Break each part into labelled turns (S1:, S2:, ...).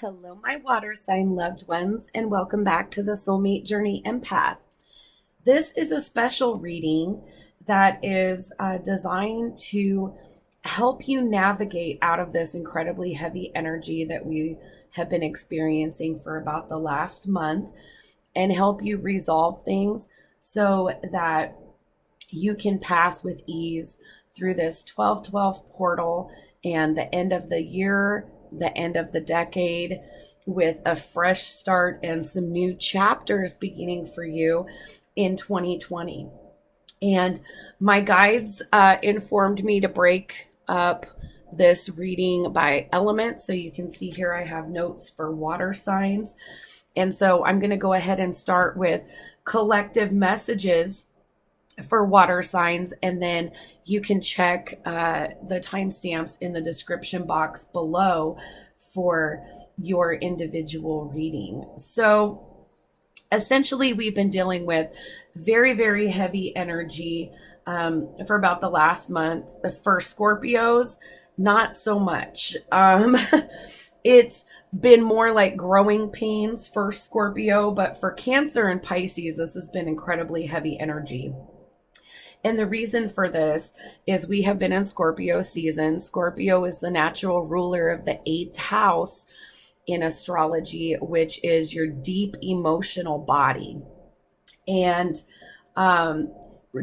S1: Hello, my water sign loved ones, and welcome back to the Soulmate Journey Empath. This is a special reading that is designed to help you navigate out of this incredibly heavy energy that we have been experiencing for about the last month and help you resolve things so that you can pass with ease through this 12/12 portal and the end of the year, the end of the decade, with a fresh start and some new chapters beginning for you in 2020. And my guides informed me to break up this reading by element. So you can see here I have notes for water signs. And so I'm going to go ahead and start with collective messages for water signs, and then you can check the timestamps in the description box below for your individual reading. So essentially, we've been dealing with very, very heavy energy for about the last month. For Scorpios, not so much. It's been more like growing pains for Scorpio, but for Cancer and Pisces, this has been incredibly heavy energy. And the reason for this is we have been in Scorpio season. Scorpio is the natural ruler of the 8th house in astrology, which is your deep emotional body. And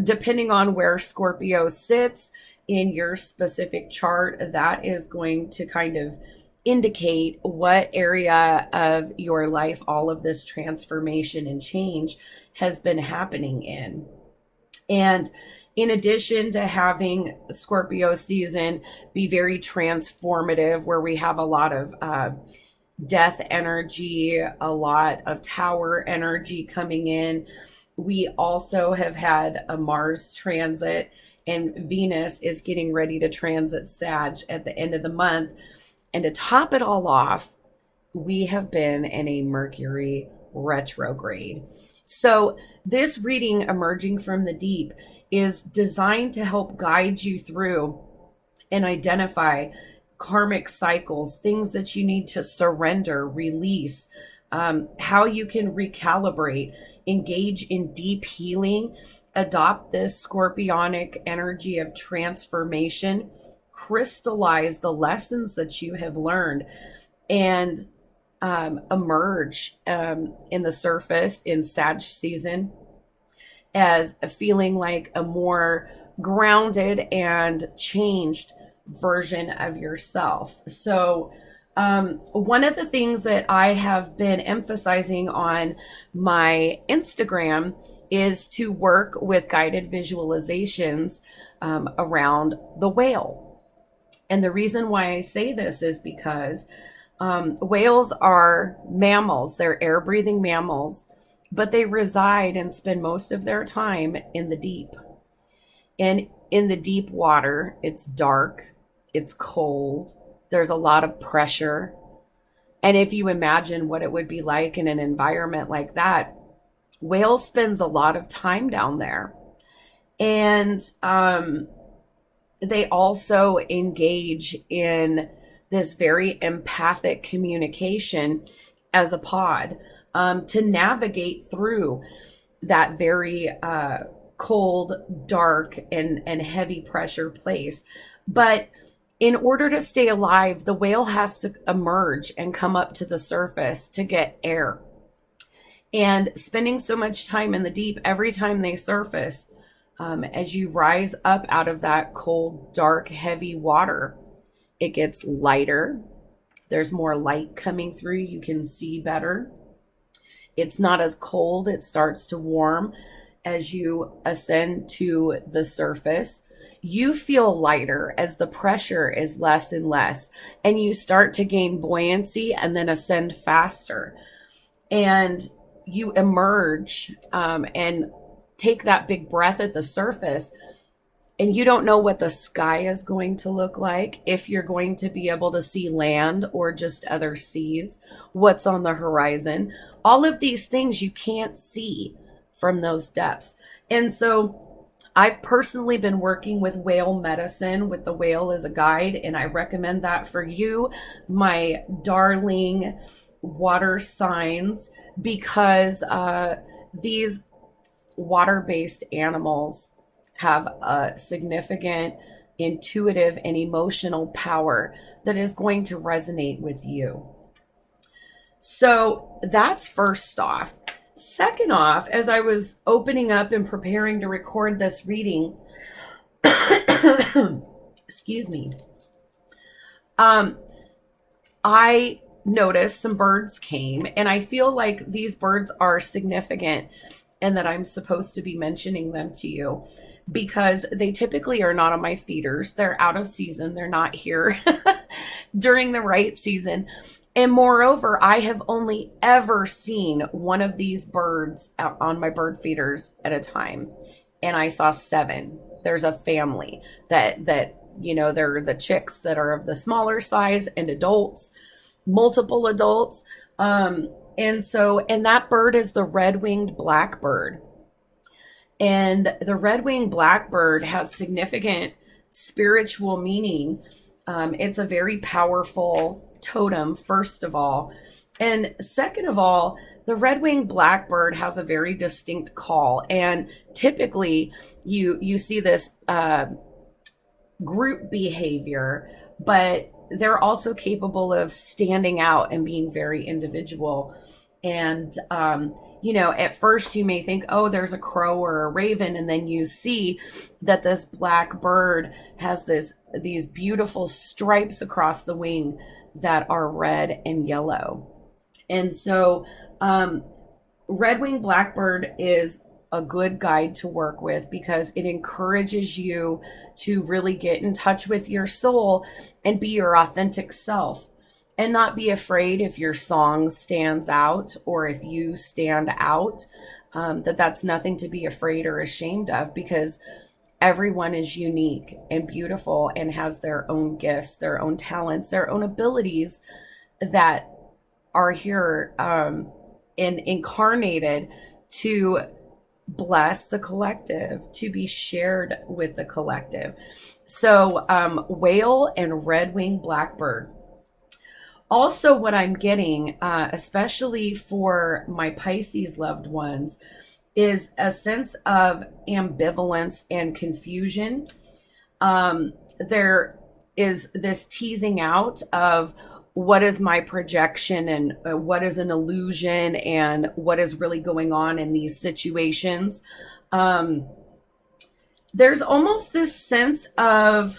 S1: depending on where Scorpio sits in your specific chart, that is going to kind of indicate what area of your life all of this transformation and change has been happening in. And in addition to having Scorpio season be very transformative, where we have a lot of death energy, a lot of tower energy coming in, we also have had a Mars transit, and Venus is getting ready to transit Sag at the end of the month. And to top it all off, we have been in a Mercury retrograde. So this reading, Emerging from the Deep, is designed to help guide you through and identify karmic cycles, things that you need to surrender, release, how you can recalibrate, engage in deep healing, adopt this scorpionic energy of transformation, crystallize the lessons that you have learned, and emerge in the surface in Sag season as feeling like a more grounded and changed version of yourself. So one of the things that I have been emphasizing on my Instagram is to work with guided visualizations around the whale. And the reason why I say this is because whales are mammals. They're air-breathing mammals, but they reside and spend most of their time in the deep. And in the deep water, it's dark, it's cold, there's a lot of pressure. And if you imagine what it would be like in an environment like that, whale spends a lot of time down there. And they also engage in this very empathic communication as a pod to navigate through that very cold, dark, and heavy pressure place. But in order to stay alive, the whale has to emerge and come up to the surface to get air. And spending so much time in the deep, every time they surface, as you rise up out of that cold, dark, heavy water, it gets lighter. There's more light coming through. You can see better. It's not as cold. It starts to warm as you ascend to the surface. You feel lighter as the pressure is less and less, and you start to gain buoyancy and then ascend faster. And you emerge and take that big breath at the surface. And you don't know what the sky is going to look like, if you're going to be able to see land or just other seas, what's on the horizon. All of these things you can't see from those depths. And so I've personally been working with whale medicine, with the whale as a guide, and I recommend that for you, my darling water signs, because these water-based animals have a significant intuitive and emotional power that is going to resonate with you. So that's first off. Second off, as I was opening up and preparing to record this reading, excuse me, I noticed some birds came, and I feel like these birds are significant and that I'm supposed to be mentioning them to you because they typically are not on my feeders. They're out of season. They're not here during the right season. And moreover, I have only ever seen one of these birds out on my bird feeders at a time. And I saw 7. There's a family that, you know, they're the chicks that are of the smaller size and adults, multiple adults. And that bird is the red-winged blackbird. And the red-winged blackbird has significant spiritual meaning. It's a very powerful totem, first of all. And second of all, the red-winged blackbird has a very distinct call. And typically you see this group behavior, but they're also capable of standing out and being very individual. And, you know, at first you may think, oh, there's a crow or a raven. And then you see that this black bird has these beautiful stripes across the wing that are red and yellow. And so red-winged blackbird is a good guide to work with because it encourages you to really get in touch with your soul and be your authentic self and not be afraid if your song stands out or if you stand out, that's nothing to be afraid or ashamed of, because everyone is unique and beautiful and has their own gifts, their own talents, their own abilities that are here and incarnated to bless the collective, to be shared with the collective. So whale and red-winged blackbird. Also, what I'm getting, especially for my Pisces loved ones, is a sense of ambivalence and confusion. There is this teasing out of what is my projection and what is an illusion and what is really going on in these situations. There's almost this sense of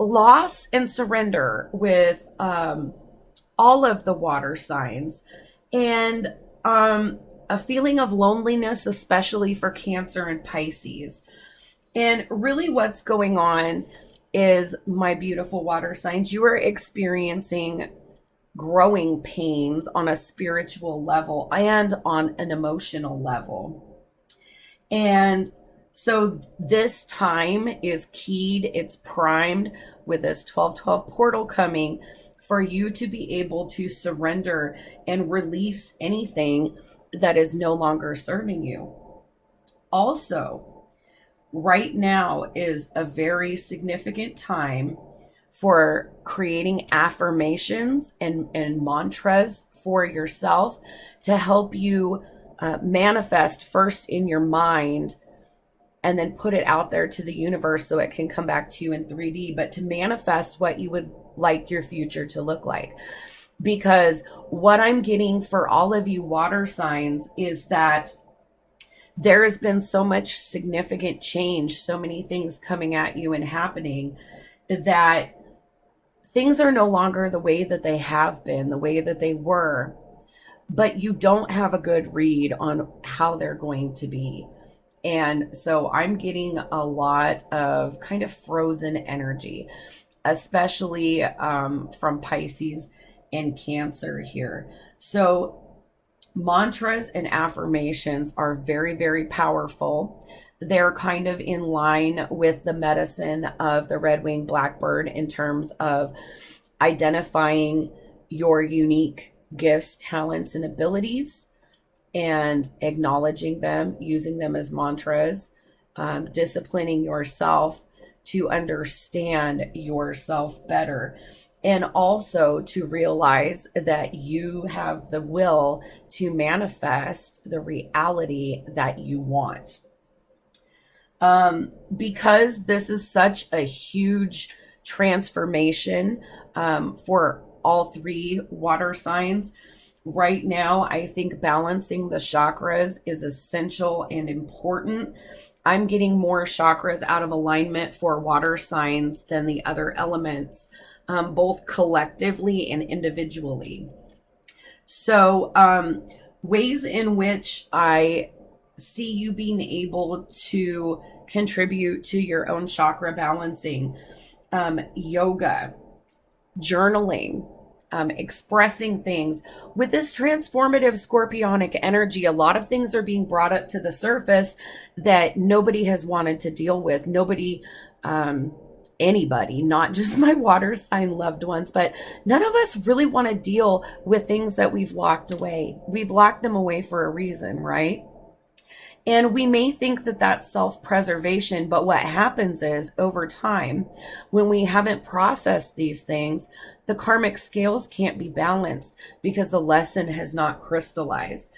S1: loss and surrender with all of the water signs, and a feeling of loneliness, especially for Cancer and Pisces. And really what's going on is, my beautiful water signs, you are experiencing growing pains on a spiritual level and on an emotional level. And so this time is keyed, it's primed with this 12/12 portal coming for you to be able to surrender and release anything that is no longer serving you. Also, right now is a very significant time for creating affirmations and mantras for yourself to help you manifest first in your mind and then put it out there to the universe so it can come back to you in 3D, but to manifest what you would like your future to look like. Because what I'm getting for all of you water signs is that there has been so much significant change, so many things coming at you and happening, that things are no longer the way that they have been, the way that they were, but you don't have a good read on how they're going to be. And so I'm getting a lot of kind of frozen energy, especially from Pisces and Cancer here. So mantras and affirmations are very, very powerful. They're kind of in line with the medicine of the red-winged blackbird in terms of identifying your unique gifts, talents, and abilities and acknowledging them, using them as mantras, disciplining yourself to understand yourself better, and also to realize that you have the will to manifest the reality that you want. Because this is such a huge transformation for all three water signs. Right now, I think balancing the chakras is essential and important. I'm getting more chakras out of alignment for water signs than the other elements, both collectively and individually. So, ways in which I see you being able to contribute to your own chakra balancing: yoga, journaling, expressing things. With this transformative scorpionic energy, a lot of things are being brought up to the surface that nobody has wanted to deal with. Nobody, anybody, not just my water sign loved ones, but none of us really want to deal with things that we've locked away. We've locked them away for a reason, right? And we may think that that's self-preservation, but what happens is over time, when we haven't processed these things, the karmic scales can't be balanced because the lesson has not crystallized.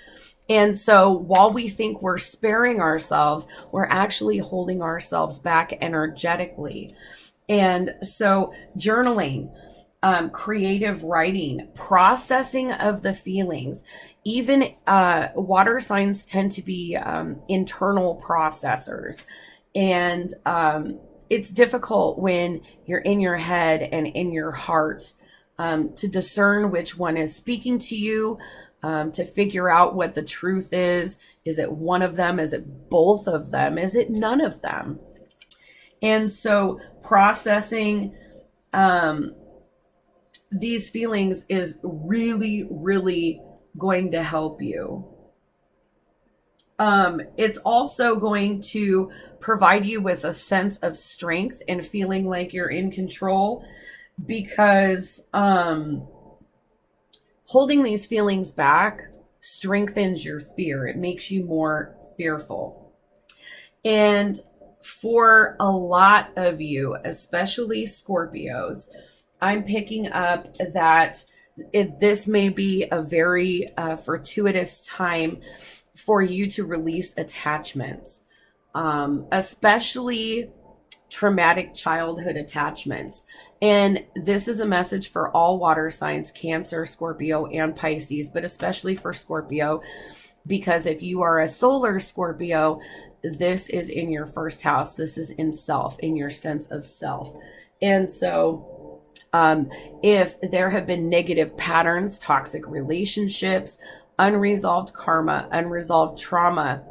S1: And so while we think we're sparing ourselves, we're actually holding ourselves back energetically. And so journaling, creative writing, processing of the feelings, even water signs tend to be internal processors. And it's difficult when you're in your head and in your heart to discern which one is speaking to you, to figure out what the truth is. Is it one of them? Is it both of them? Is it none of them? And so processing these feelings is really, really going to help you. It's also going to provide you with a sense of strength and feeling like you're in control, because holding these feelings back strengthens your fear. It makes you more fearful. And for a lot of you, especially Scorpios, I'm picking up that this may be a very fortuitous time for you to release attachments, especially traumatic childhood attachments. And this is a message for all water signs: Cancer, Scorpio, and Pisces, but especially for Scorpio, because if you are a solar Scorpio, this is in your first house. This is in self, in your sense of self. And so if there have been negative patterns, toxic relationships, unresolved karma, unresolved trauma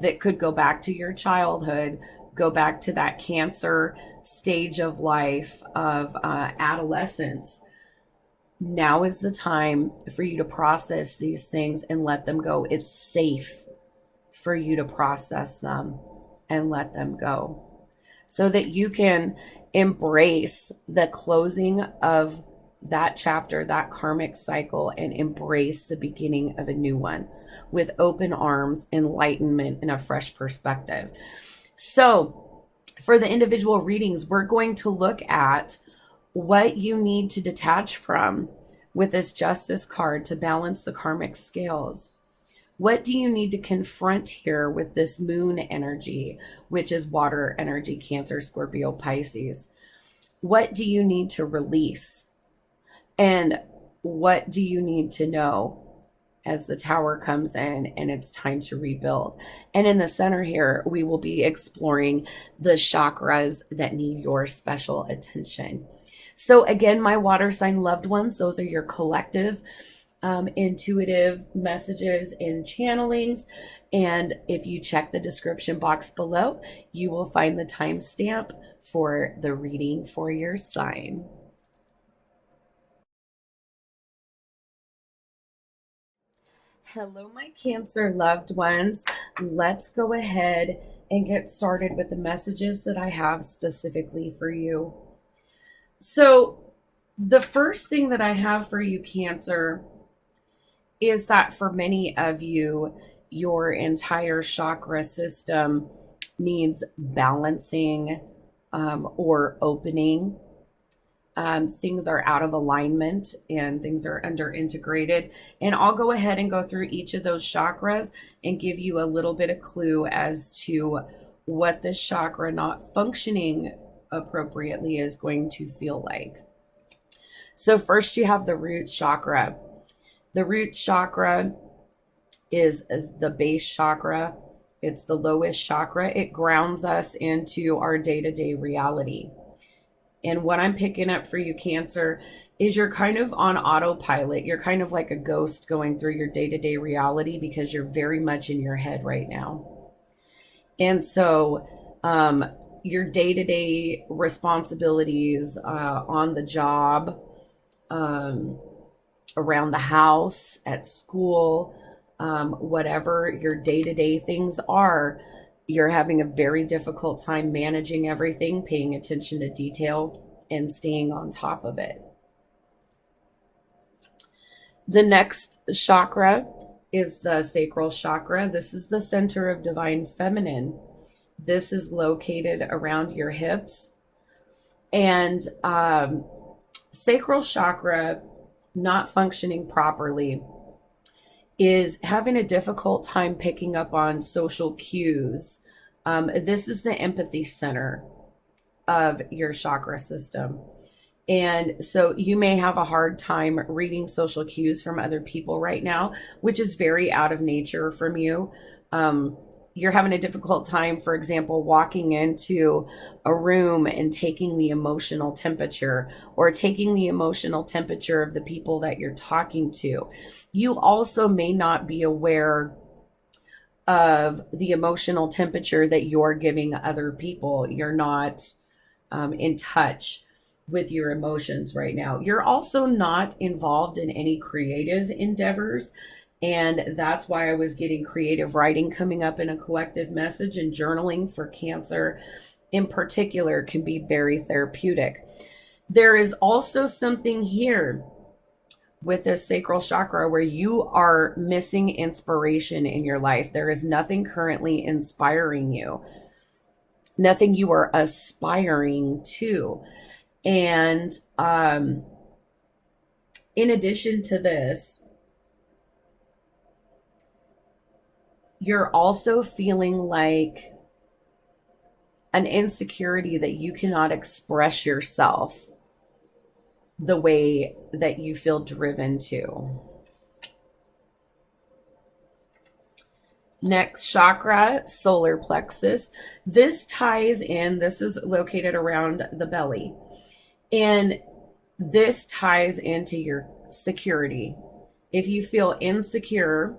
S1: that could go back to your childhood, go back to that Cancer stage of life, of adolescence, now is the time for you to process these things and let them go. It's safe for you to process them and let them go, so that you can embrace the closing of that chapter, that karmic cycle, and embrace the beginning of a new one with open arms, enlightenment, and a fresh perspective. So for the individual readings, we're going to look at what you need to detach from with this Justice card to balance the karmic scales. What do you need to confront here with this moon energy, which is water energy, Cancer, Scorpio, Pisces? What do you need to release? And what do you need to know as the Tower comes in and it's time to rebuild? And in the center here, we will be exploring the chakras that need your special attention. So again, my water sign loved ones, those are your collective intuitive messages and channelings. And if you check the description box below, you will find the timestamp for the reading for your sign. Hello, my Cancer loved ones. Let's go ahead and get started with the messages that I have specifically for you. So the first thing that I have for you, Cancer, is that for many of you, your entire chakra system needs balancing or opening. Things are out of alignment and things are under integrated. And I'll go ahead and go through each of those chakras and give you a little bit of clue as to what this chakra not functioning appropriately is going to feel like. So first you have the root chakra. The root chakra is the base chakra. It's the lowest chakra. It grounds us into our day-to-day reality. And what I'm picking up for you, Cancer, is you're kind of on autopilot. You're kind of like a ghost going through your day-to-day reality because you're very much in your head right now. And so your day-to-day responsibilities on the job, around the house, at school, whatever your day-to-day things are, you're having a very difficult time managing everything, paying attention to detail, and staying on top of it. The next chakra is the sacral chakra. This is the center of divine feminine. This is located around your hips. And sacral chakra not functioning properly is having a difficult time picking up on social cues. This is the empathy center of your chakra system. And so you may have a hard time reading social cues from other people right now, which is very out of nature from you. You're having a difficult time, for example, walking into a room and taking the emotional temperature or taking the emotional temperature of the people that you're talking to. You also may not be aware of the emotional temperature that you're giving other people. You're not in touch with your emotions right now. You're also not involved in any creative endeavors. And that's why I was getting creative writing coming up in a collective message, and journaling for Cancer in particular can be very therapeutic. There is also something here with this sacral chakra where you are missing inspiration in your life. There is nothing currently inspiring you, nothing you are aspiring to. And in addition to this, you're also feeling like an insecurity that you cannot express yourself the way that you feel driven to. Next chakra, solar plexus. This ties in, this is located around the belly. And this ties into your security. If you plexus insecure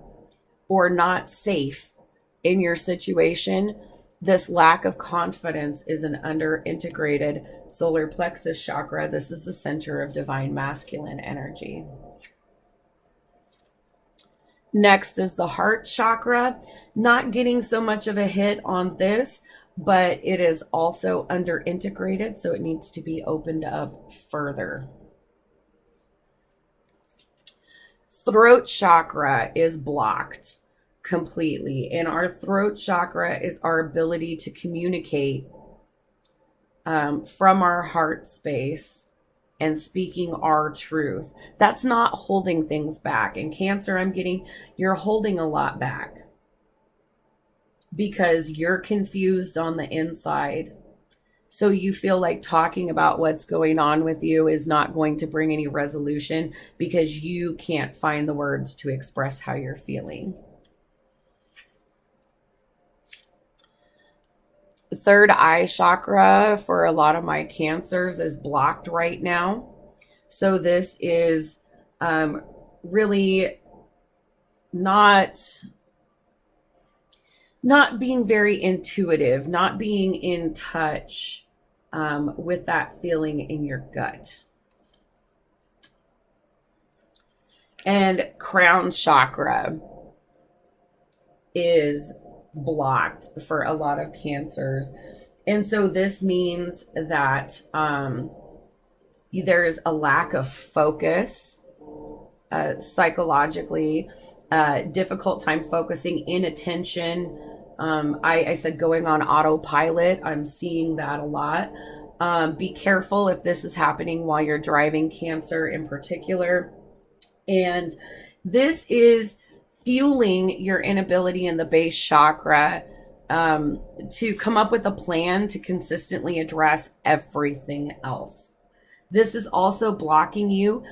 S1: or not safe in your situation, this lack of confidence is an under-integrated solar plexus chakra. This is the center of divine masculine energy. Next is the heart chakra. Not getting so much of a hit on this, but it is also under-integrated, so it needs to be opened up further. Throat chakra is blocked completely. And our throat chakra is our ability to communicate from our heart space and speaking our truth. That's not holding things back. In Cancer, I'm getting, you're holding a lot back because you're confused on the inside. So you feel like talking about what's going on with you is not going to bring any resolution because you can't find the words to express how you're feeling. Third eye chakra for a lot of my Cancers is blocked right now. So this is really not being very intuitive, not being in touch with that feeling in your gut. And crown chakra is blocked for a lot of Cancers. And so this means that there is a lack of focus psychologically, difficult time focusing in attention, I said going on autopilot. I'm seeing that a lot. Be careful if this is happening while you're driving, Cancer in particular. And this is fueling your inability in the base chakra to come up with a plan to consistently address everything else. This is also blocking you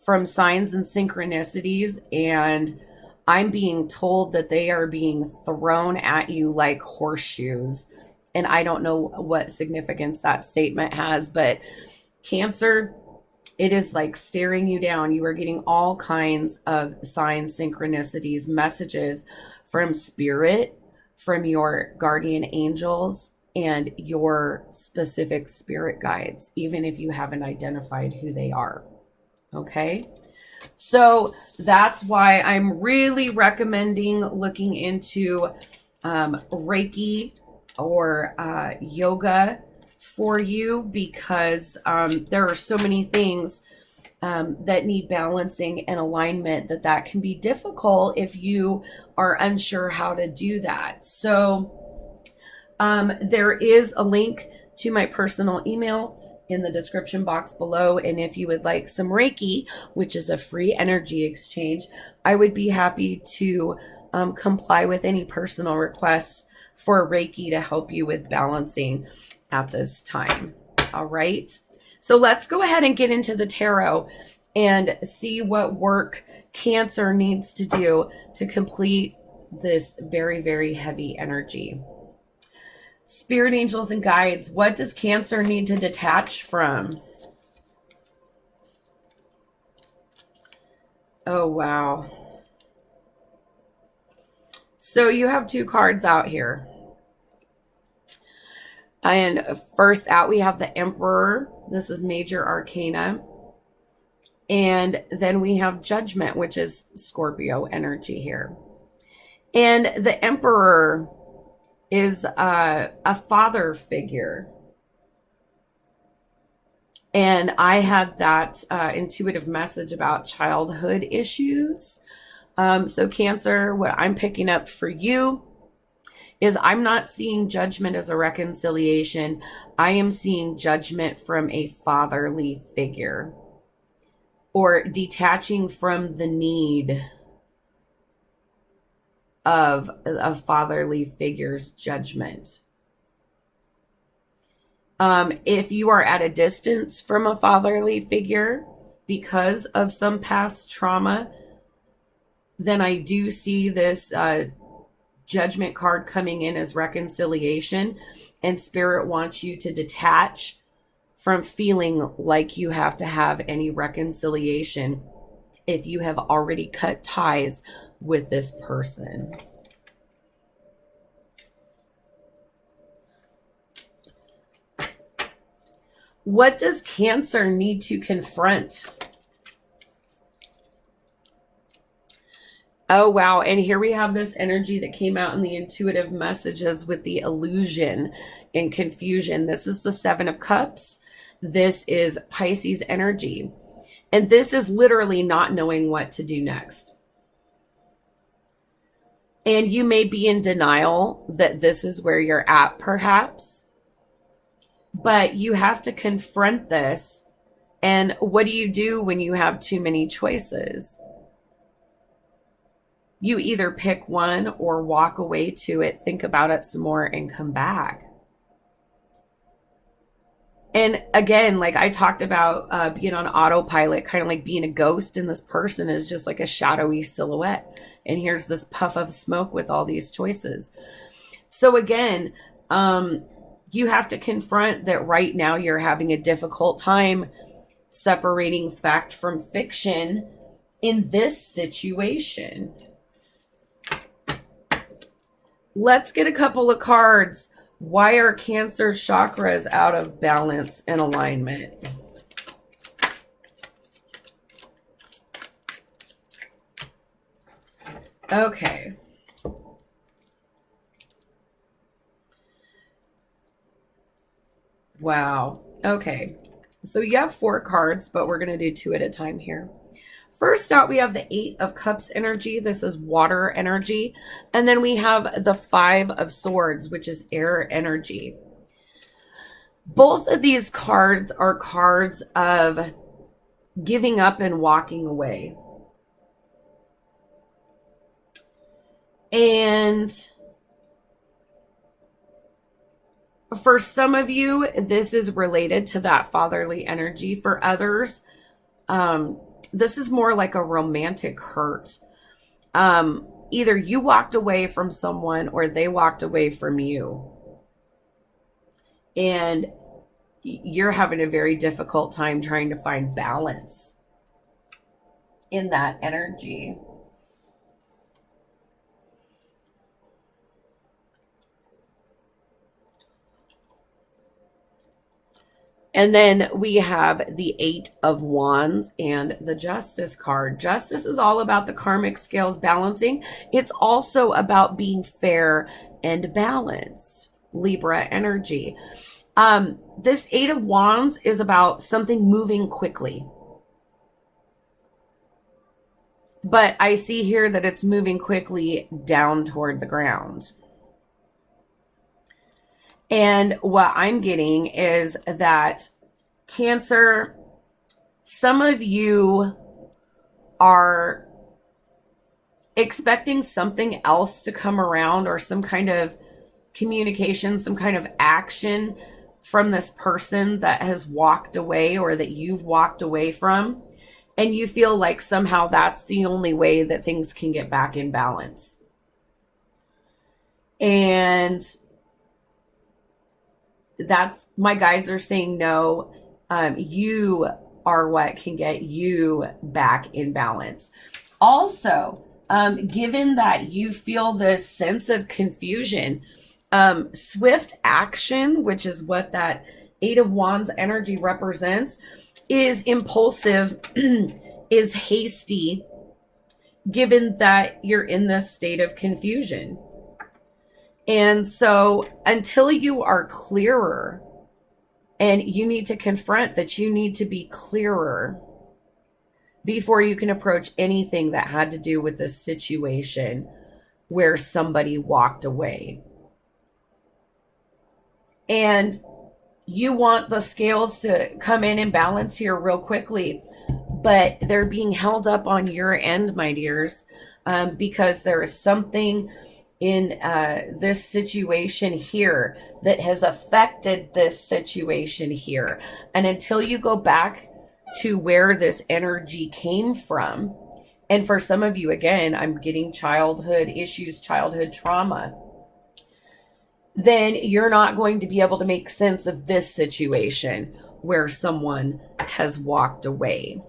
S1: from signs and synchronicities, and I'm being told that they are being thrown at you like horseshoes. And I don't know what significance that statement has, but Cancer, it is like staring you down. You are getting all kinds of signs, synchronicities, messages from spirit, from your guardian angels, and your specific spirit guides, even if you haven't identified who they are. Okay? So that's why I'm really recommending looking into Reiki or yoga for you, because there are so many things that need balancing and alignment that can be difficult if you are unsure how to do that. So there is a link to my personal email in the description box below. And if you would like some Reiki, which is a free energy exchange, I would be happy to comply with any personal requests for Reiki to help you with balancing at this time. All right. So let's go ahead and get into the tarot and see what work Cancer needs to do to complete this very, very heavy energy. Spirit angels and guides, what does Cancer need to detach from? Oh, wow. So you have two cards out here. And first out, we have the Emperor. This is major arcana. And then we have Judgment, which is Scorpio energy here. And the Emperor is a father figure. And I had that intuitive message about childhood issues. So Cancer, what I'm picking up for you is I'm not seeing Judgment as a reconciliation. I am seeing Judgment from a fatherly figure, or detaching from the need of a fatherly figure's judgment. If you are at a distance from a fatherly figure because of some past trauma, then I do see this Judgment card coming in as reconciliation, and Spirit wants you to detach from feeling like you have to have any reconciliation if you have already cut ties with this person. What does Cancer need to confront? Oh, wow. And here we have this energy that came out in the intuitive messages with the illusion and confusion. This is the Seven of Cups. This is Pisces energy. And this is literally not knowing what to do next. And you may be in denial that this is where you're at, perhaps. But you have to confront this. And what do you do when you have too many choices? You either pick one or walk away to it, think about it some more, and come back. And again, like I talked about being on autopilot, kind of like being a ghost, and this person is just like a shadowy silhouette. And here's this puff of smoke with all these choices. So again, you have to confront that right now you're having a difficult time separating fact from fiction in this situation. Let's get a couple of cards. Why are Cancer chakras out of balance and alignment? Okay. Wow. Okay. So you have 4 cards, but we're going to do 2 at a time here. First out, we have the 8 of Cups energy. This is water energy. And then we have the 5 of Swords, which is air energy. Both of these cards are cards of giving up and walking away. And for some of you, this is related to that fatherly energy. For others, this is more like a romantic hurt. Either you walked away from someone or they walked away from you. And you're having a very difficult time trying to find balance in that energy. And then we have the 8 of Wands and the Justice card. Justice is all about the karmic scales balancing. It's also about being fair and balanced. Libra energy. This 8 of Wands is about something moving quickly. But I see here that it's moving quickly down toward the ground. And what I'm getting is that Cancer, some of you are expecting something else to come around, or some kind of communication, some kind of action from this person that has walked away or that you've walked away from. And you feel like somehow that's the only way that things can get back in balance. And that's, my guides are saying no. You are what can get you back in balance. Also, given that you feel this sense of confusion, swift action, which is what that 8 of Wands energy represents, is impulsive, is hasty, given that you're in this state of confusion. And so until you are clearer, and you need to confront that you need to be clearer before you can approach anything that had to do with this situation where somebody walked away. And you want the scales to come in and balance here real quickly, but they're being held up on your end, my dears, because there is something in this situation here that has affected this situation here. And until you go back to where this energy came from, and for some of you, again, I'm getting childhood issues, childhood trauma, then you're not going to be able to make sense of this situation where someone has walked away.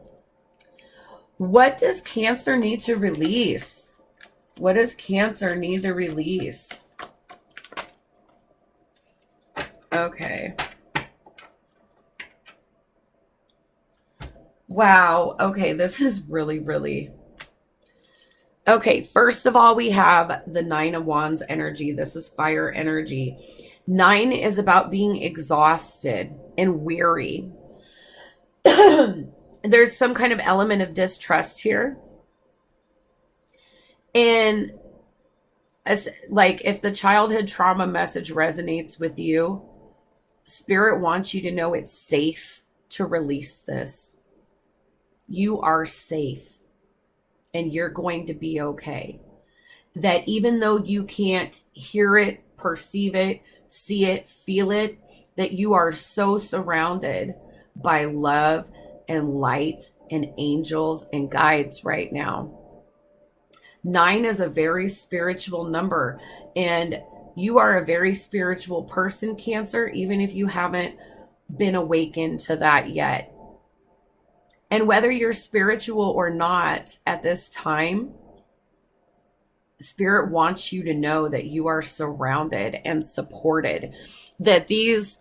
S1: What does Cancer need to release? What does Cancer need to release? Okay. Wow. Okay, this is really, really... Okay, first of all, we have the 9 of Wands energy. This is fire energy. 9 is about being exhausted and weary. There's some kind of element of distrust here. And as, like, if the childhood trauma message resonates with you, Spirit wants you to know it's safe to release this. You are safe. And you're going to be okay. That even though you can't hear it, perceive it, see it, feel it, that you are so surrounded by love and light and angels and guides right now. 9 is a very spiritual number, and you are a very spiritual person, Cancer, even if you haven't been awakened to that yet. And whether you're spiritual or not at this time, Spirit wants you to know that you are surrounded and supported. That these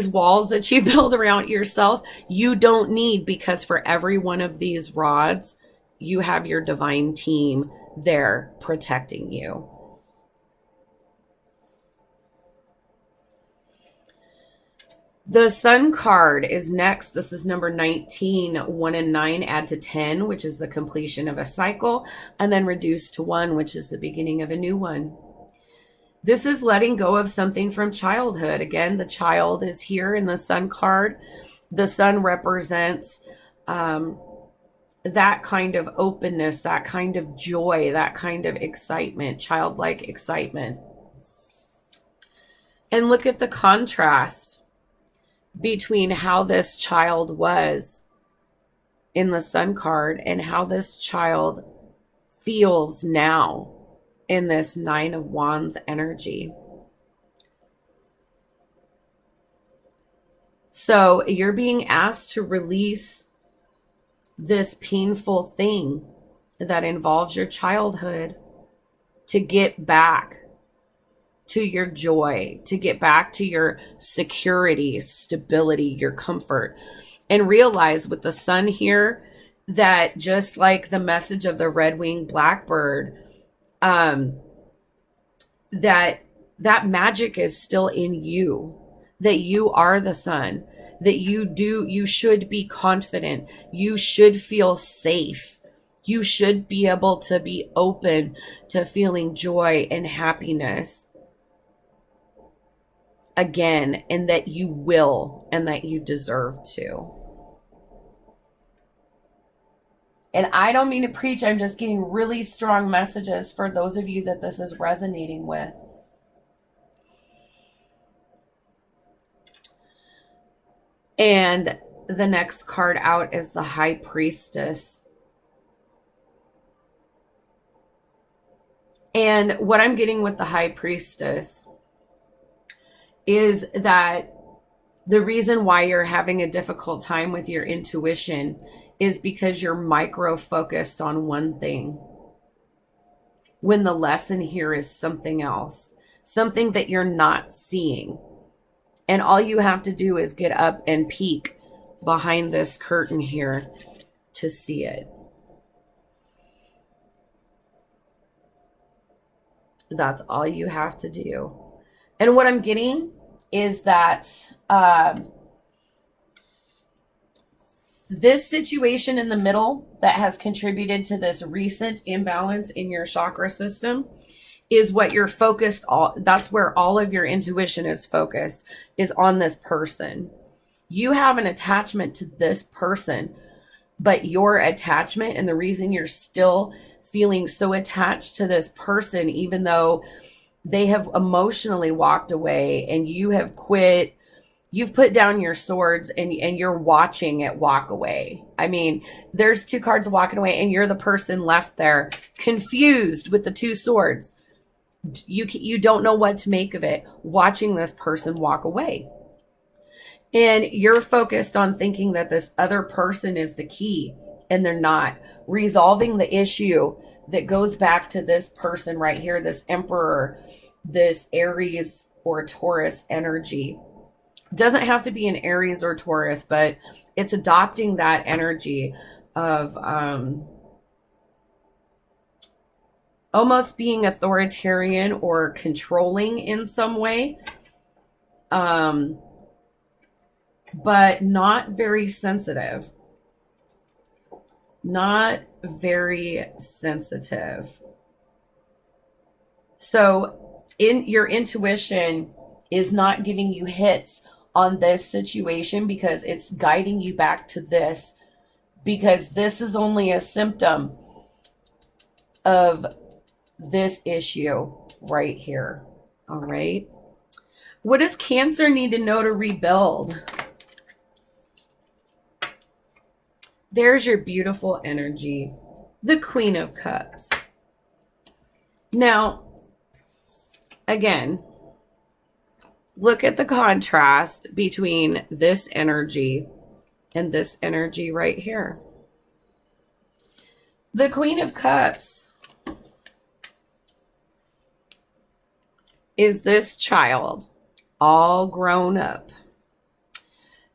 S1: walls that you build around yourself, you don't need, because for every one of these rods, you have your divine team there protecting you. The Sun card is next. This is number 19. 1 and 9 add to 10, which is the completion of a cycle, and then reduce to 1, which is the beginning of a new one. This is letting go of something from childhood. Again, the child is here in the Sun card. The Sun represents that kind of openness, that kind of joy, that kind of excitement, childlike excitement. And look at the contrast between how this child was in the Sun card and how this child feels now in this 9 of Wands energy. So you're being asked to release this painful thing that involves your childhood, to get back to your joy, to get back to your security, stability, your comfort, and realize with the Sun here that just like the message of the red-winged blackbird, that magic is still in you, that you are the Sun, that you should be confident, you should feel safe, you should be able to be open to feeling joy and happiness again, and that you will, and that you deserve to. And I don't mean to preach, I'm just getting really strong messages for those of you that this is resonating with. And the next card out is the High Priestess. And what I'm getting with the High Priestess is that the reason why you're having a difficult time with your intuition is because you're micro-focused on one thing, when the lesson here is something else, something that you're not seeing. And all you have to do is get up and peek behind this curtain here to see it. That's all you have to do. And what I'm getting is that this situation in the middle that has contributed to this recent imbalance in your chakra system is what you're focused on. That's where all of your intuition is focused, is on this person. You have an attachment to this person, but your attachment and the reason you're still feeling so attached to this person, even though they have emotionally walked away and you have quit, you've put down your swords and you're watching it walk away. I mean, there's 2 cards walking away and you're the person left there confused with the 2 swords. You don't know what to make of it, watching this person walk away. And you're focused on thinking that this other person is the key, and they're not. Resolving the issue that goes back to this person right here, this Emperor, this Aries or Taurus energy. Doesn't have to be an Aries or Taurus, but it's adopting that energy of almost being authoritarian or controlling in some way, but not very sensitive. Not very sensitive. So your intuition is not giving you hits on this situation because it's guiding you back to this, because this is only a symptom of this issue right here. All right. What does Cancer need to know to rebuild? There's your beautiful energy, the Queen of Cups. Now, again, look at the contrast between this energy and this energy right here. The Queen of Cups is this child, all grown up.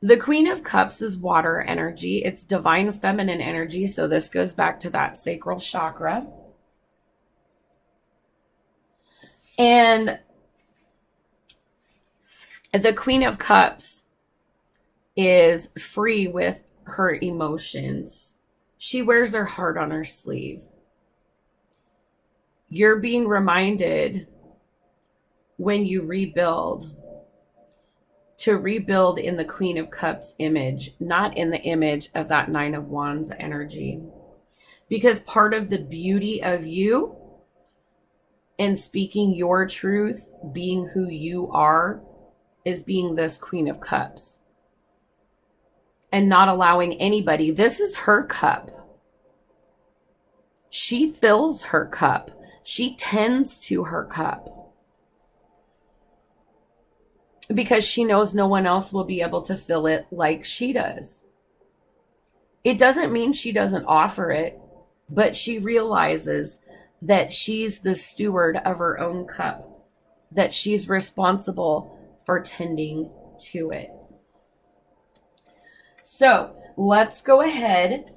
S1: The Queen of Cups is water energy. It's divine feminine energy. So this goes back to that sacral chakra. And the Queen of Cups is free with her emotions. She wears her heart on her sleeve. You're being reminded when you rebuild to rebuild in the Queen of Cups image, not in the image of that Nine of Wands energy. Because part of the beauty of you and speaking your truth, being who you are, is being this Queen of Cups. And not allowing anybody, this is her cup. She fills her cup. She tends to her cup. Because she knows no one else will be able to fill it like she does. It doesn't mean she doesn't offer it, but she realizes that she's the steward of her own cup, that she's responsible for tending to it. So let's go ahead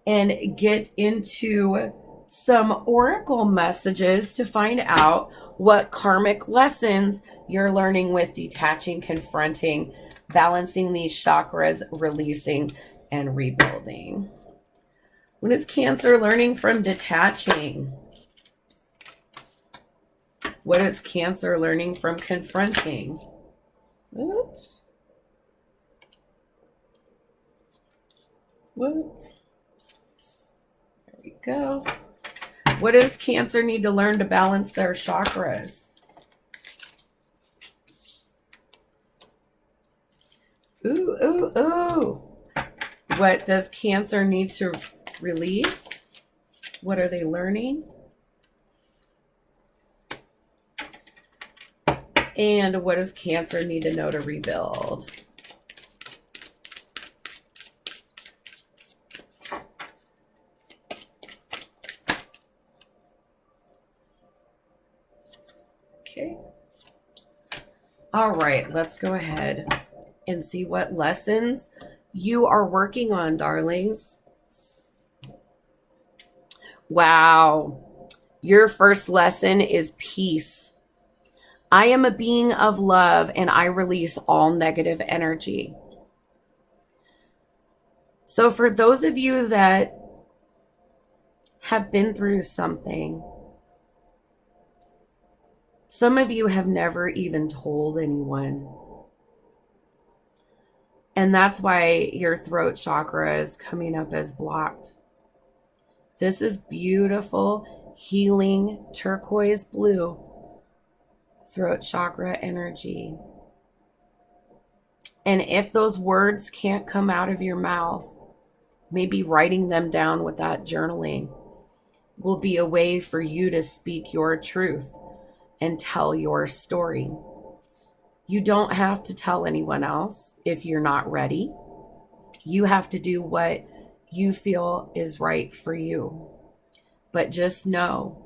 S1: and get into some oracle messages to find out what karmic lessons you're learning with detaching, confronting, balancing these chakras, releasing, and rebuilding. What is Cancer learning from detaching? What is Cancer learning from confronting? Oops. Whoop. There we go. What does Cancer need to learn to balance their chakras? Ooh, ooh, ooh. What does Cancer need to release? What are they learning? And what does Cancer need to know to rebuild? Okay. All right, let's go ahead and see what lessons you are working on, darlings. Wow. Your first lesson is peace. I am a being of love and I release all negative energy. So for those of you that have been through something, some of you have never even told anyone. And that's why your throat chakra is coming up as blocked. This is beautiful, healing, turquoise blue throat chakra energy. And if those words can't come out of your mouth, maybe writing them down with that journaling will be a way for you to speak your truth and tell your story. You don't have to tell anyone else if you're not ready. You have to do what you feel is right for you. But just know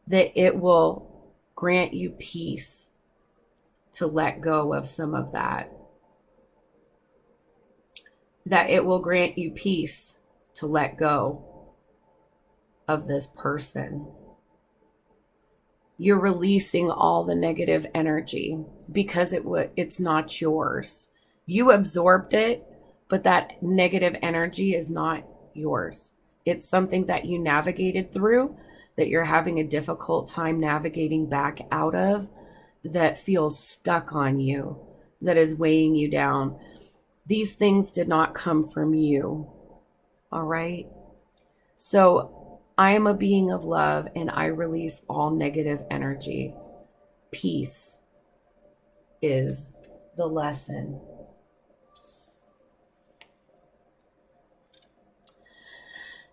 S1: that it will grant you peace to let go of some of that. That it will grant you peace to let go of this person. You're releasing all the negative energy because it's not yours. You absorbed it, but that negative energy is not yours. It's something that you navigated through, that you're having a difficult time navigating back out of, that feels stuck on you, that is weighing you down. These things did not come from you. All right? So I am a being of love and I release all negative energy. Peace is the lesson.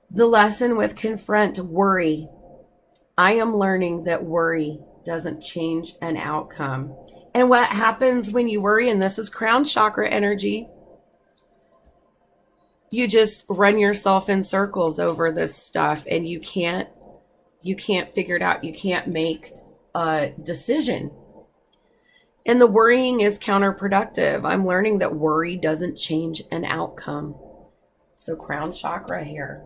S1: The lesson with confront, worry. I am learning that worry doesn't change an outcome. And what happens when you worry, and this is crown chakra energy, you just run yourself in circles over this stuff and you can't figure it out. You can't make a decision. And the worrying is counterproductive. I'm learning that worry doesn't change an outcome. So crown chakra here.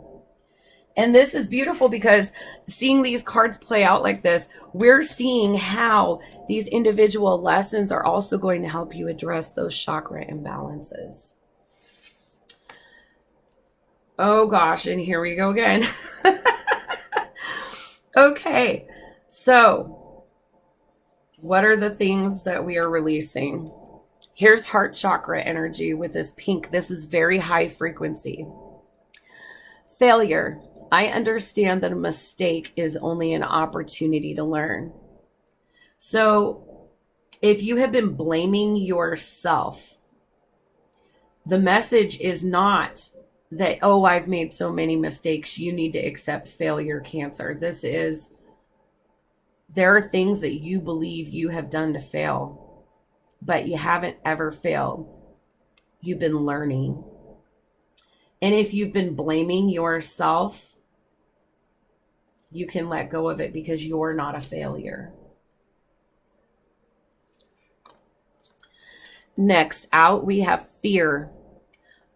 S1: And this is beautiful because seeing these cards play out like this, we're seeing how these individual lessons are also going to help you address those chakra imbalances. Oh gosh, and here we go again. Okay, so what are the things that we are releasing? Here's heart chakra energy with this pink. This is very high frequency. Failure. I understand that a mistake is only an opportunity to learn. So if you have been blaming yourself, the message is not that, oh, I've made so many mistakes, you need to accept failure, Cancer. This is, there are things that you believe you have done to fail, but you haven't ever failed. You've been learning. And if you've been blaming yourself, you can let go of it because you're not a failure. Next out, we have fear.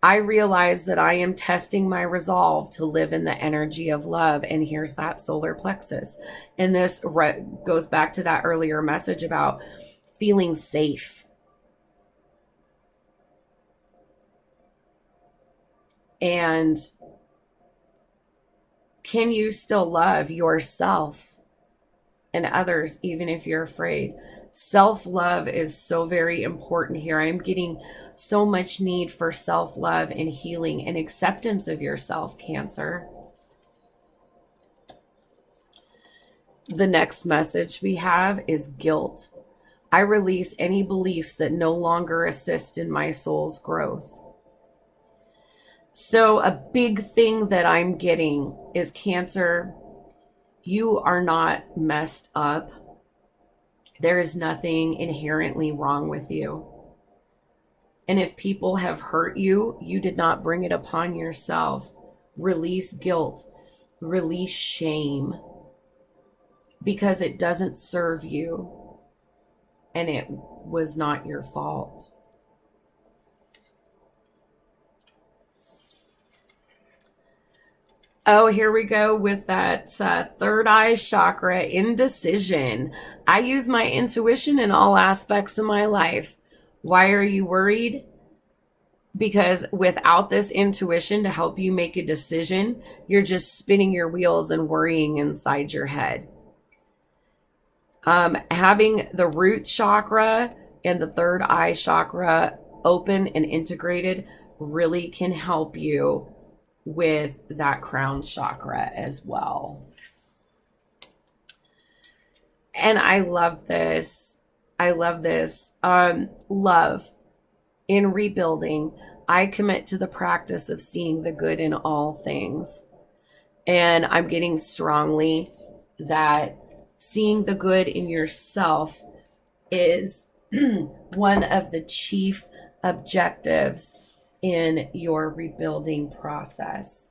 S1: I realize that I am testing my resolve to live in the energy of love. And here's that solar plexus. And this goes back to that earlier message about feeling safe. And can you still love yourself and others even if you're afraid? Self-love is so very important here. I'm getting so much need for self-love and healing and acceptance of yourself, Cancer. The next message we have is guilt. I release any beliefs that no longer assist in my soul's growth. So a big thing that I'm getting is, Cancer, you are not messed up. There is nothing inherently wrong with you. And if people have hurt you, you did not bring it upon yourself. Release guilt, release shame, because it doesn't serve you and it was not your fault. Oh, here we go with that third eye chakra, indecision. I use my intuition in all aspects of my life. Why are you worried? Because without this intuition to help you make a decision, you're just spinning your wheels and worrying inside your head. Having the root chakra and the third eye chakra open and integrated really can help you with that crown chakra as well. And I love this. I love this. Love. In rebuilding, I commit to the practice of seeing the good in all things. And I'm getting strongly that seeing the good in yourself is one of the chief objectives in your rebuilding process.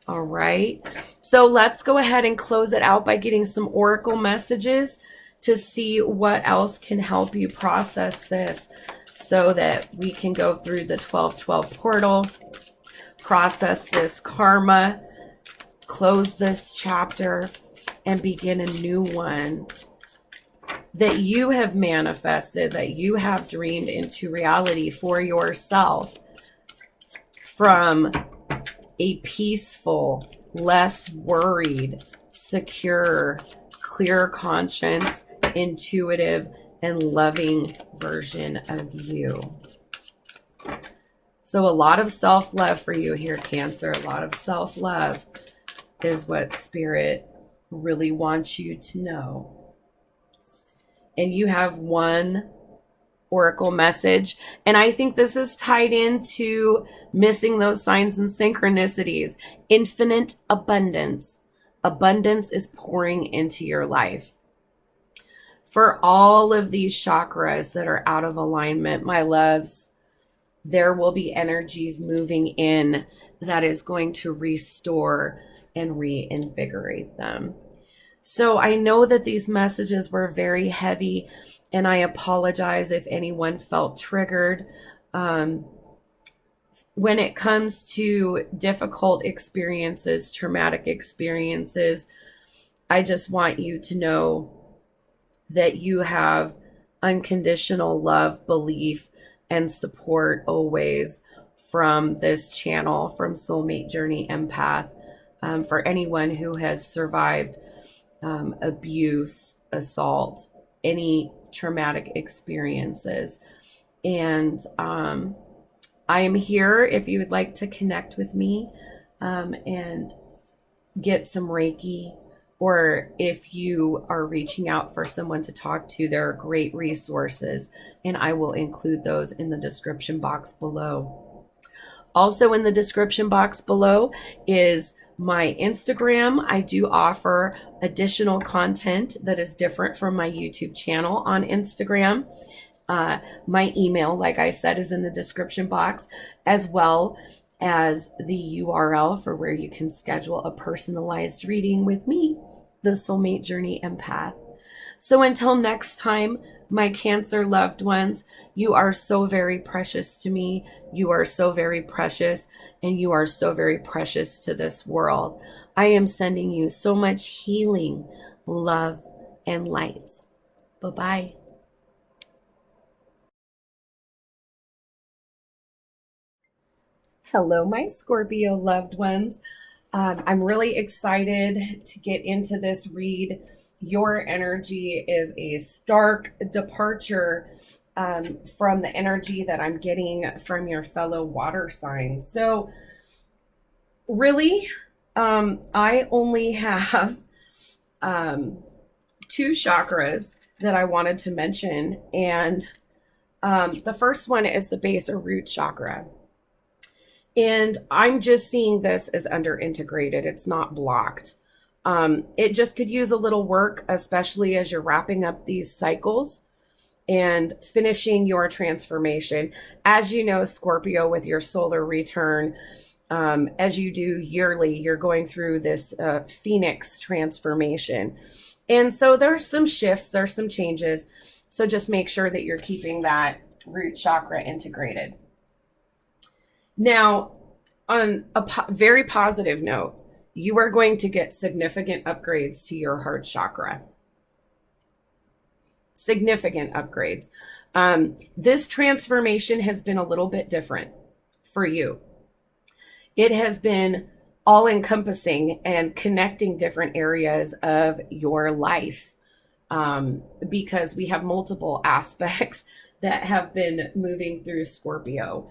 S1: All right. So let's go ahead and close it out by getting some oracle messages to see what else can help you process this so that we can go through the 12-12 portal, process this karma, close this chapter, and begin a new one that you have manifested, that you have dreamed into reality for yourself from a peaceful, less worried, secure, clear conscience, intuitive, and loving version of you. So a lot of self-love for you here, Cancer. A lot of self-love is what Spirit really wants you to know. And you have one oracle message, and I think this is tied into missing those signs and synchronicities. Infinite abundance. Abundance is pouring into your life. For all of these chakras that are out of alignment, my loves, there will be energies moving in that is going to restore and reinvigorate them. So I know that these messages were very heavy, and I apologize if anyone felt triggered. when it comes to difficult experiences, traumatic experiences, I just want you to know that you have unconditional love, belief, and support always from this channel, from Soulmate Journey Empath, for anyone who has survived abuse, assault, any traumatic experiences. And I am here if you would like to connect with me and get some Reiki, or if you are reaching out for someone to talk to, there are great resources, and I will include those in the description box below. Also in the description box below is my Instagram. I do offer additional content that is different from my YouTube channel on Instagram. My email, like I said, is in the description box, as well as the URL for where you can schedule a personalized reading with me, the Soulmate Journey Empath. So until next time, my Cancer loved ones, you are so very precious to me. You are so very precious, and you are so very precious to this world. I am sending you so much healing, love, and light. Bye-bye. Hello, my Scorpio loved ones. I'm really excited to get into this read. Your energy is a stark departure from the energy that I'm getting from your fellow water signs. So really, I only have two chakras that I wanted to mention. And the first one is the base or root chakra. And I'm just seeing this as under integrated. It's not blocked. It just could use a little work, especially as you're wrapping up these cycles and finishing your transformation. As you know, Scorpio, with your solar return, as you do yearly, you're going through this Phoenix transformation. And so there's some shifts, there's some changes. So just make sure that you're keeping that root chakra integrated. Now, on a very positive note, you are going to get significant upgrades to your heart chakra. Significant upgrades. This transformation has been a little bit different for you. It has been all-encompassing and connecting different areas of your life, because we have multiple aspects that have been moving through Scorpio.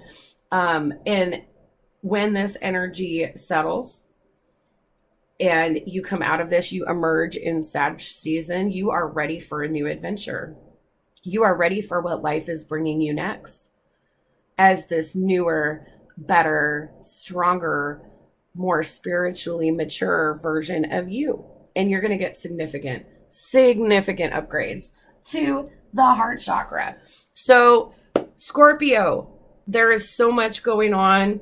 S1: And when this energy settles and you come out of this, you emerge in Sag season, you are ready for a new adventure. You are ready for what life is bringing you next as this newer, better, stronger, more spiritually mature version of you. And you're going to get significant upgrades to the heart chakra. So Scorpio, there is so much going on,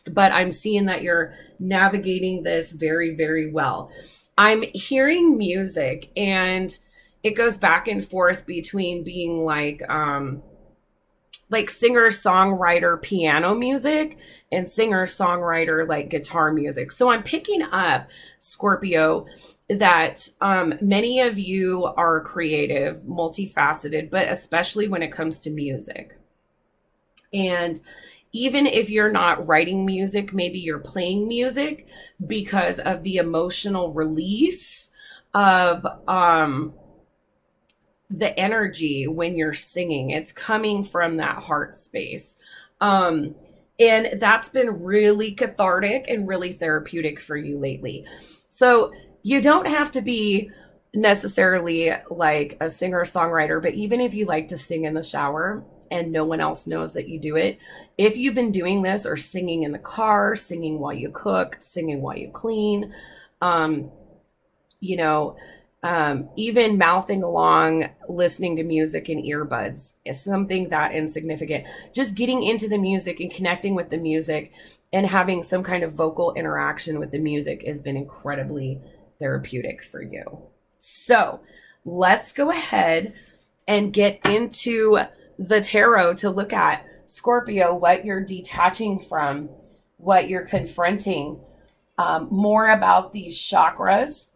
S1: but I'm seeing that you're navigating this very, very well. I'm hearing music, and it goes back and forth between being like singer-songwriter piano music and singer-songwriter like guitar music. So I'm picking up, Scorpio, that many of you are creative, multifaceted, but especially when it comes to music. And even if you're not writing music, maybe you're playing music because of the emotional release of the energy when you're singing. It's coming from that heart space. And that's been really cathartic and really therapeutic for you lately. So you don't have to be necessarily like a singer-songwriter, but even if you like to sing in the shower and no one else knows that you do it, if you've been doing this or singing in the car, singing while you cook, singing while you clean, even mouthing along, listening to music in earbuds is something that insignificant. Just getting into the music and connecting with the music and having some kind of vocal interaction with the music has been incredibly therapeutic for you. So let's go ahead and get into the tarot to look at Scorpio, what you're detaching from, what you're confronting, more about these chakras,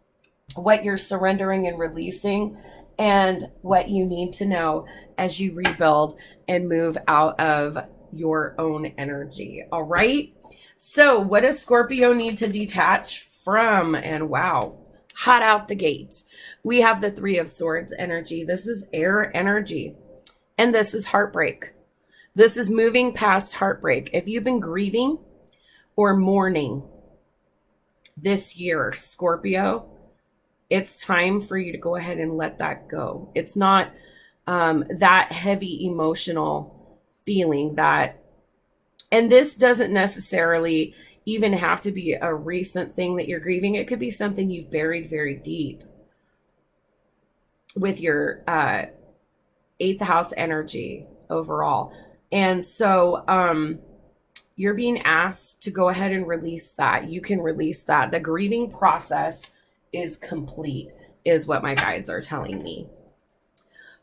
S1: what you're surrendering and releasing, and what you need to know as you rebuild and move out of your own energy. All right. So what does Scorpio need to detach from? And wow, hot out the gates. We have the Three of Swords energy. This is air energy. And this is heartbreak. This is moving past heartbreak. If you've been grieving or mourning this year, Scorpio, it's time for you to go ahead and let that go. It's not that heavy emotional feeling that, and this doesn't necessarily even have to be a recent thing that you're grieving. It could be something you've buried very deep with your 8th house energy overall. And so you're being asked to go ahead and release that. You can release that. The grieving process is complete, is what my guides are telling me.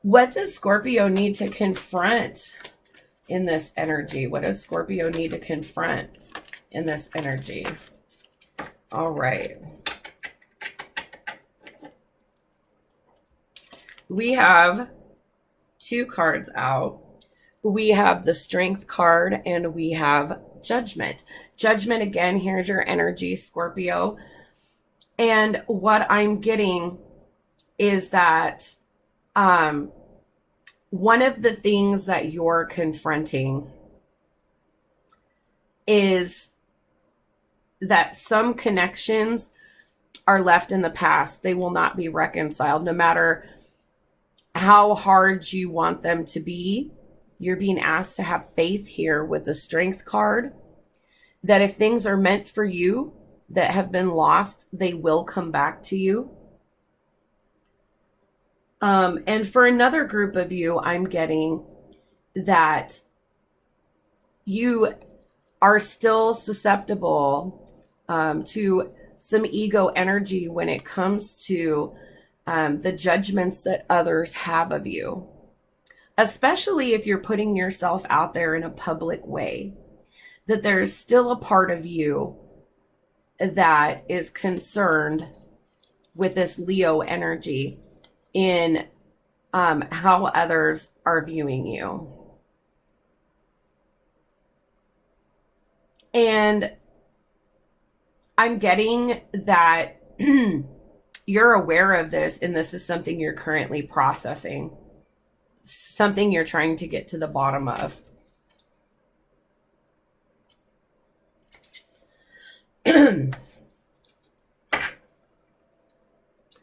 S1: What does Scorpio need to confront in this energy? What does Scorpio need to confront in this energy? All right. We have 2 cards out. We have the Strength card and we have Judgment. Judgment, again, here's your energy, Scorpio. And what I'm getting is that one of the things that you're confronting is that some connections are left in the past. They will not be reconciled, no matter how hard you want them to be. You're being asked to have faith here with the Strength card, that if things are meant for you that have been lost, they will come back to you. And for another group of you, I'm getting that you are still susceptible to some ego energy when it comes to the judgments that others have of you, especially if you're putting yourself out there in a public way, that there's still a part of you that is concerned with this Leo energy in how others are viewing you. And I'm getting that you're aware of this, and this is something you're currently processing, something you're trying to get to the bottom of.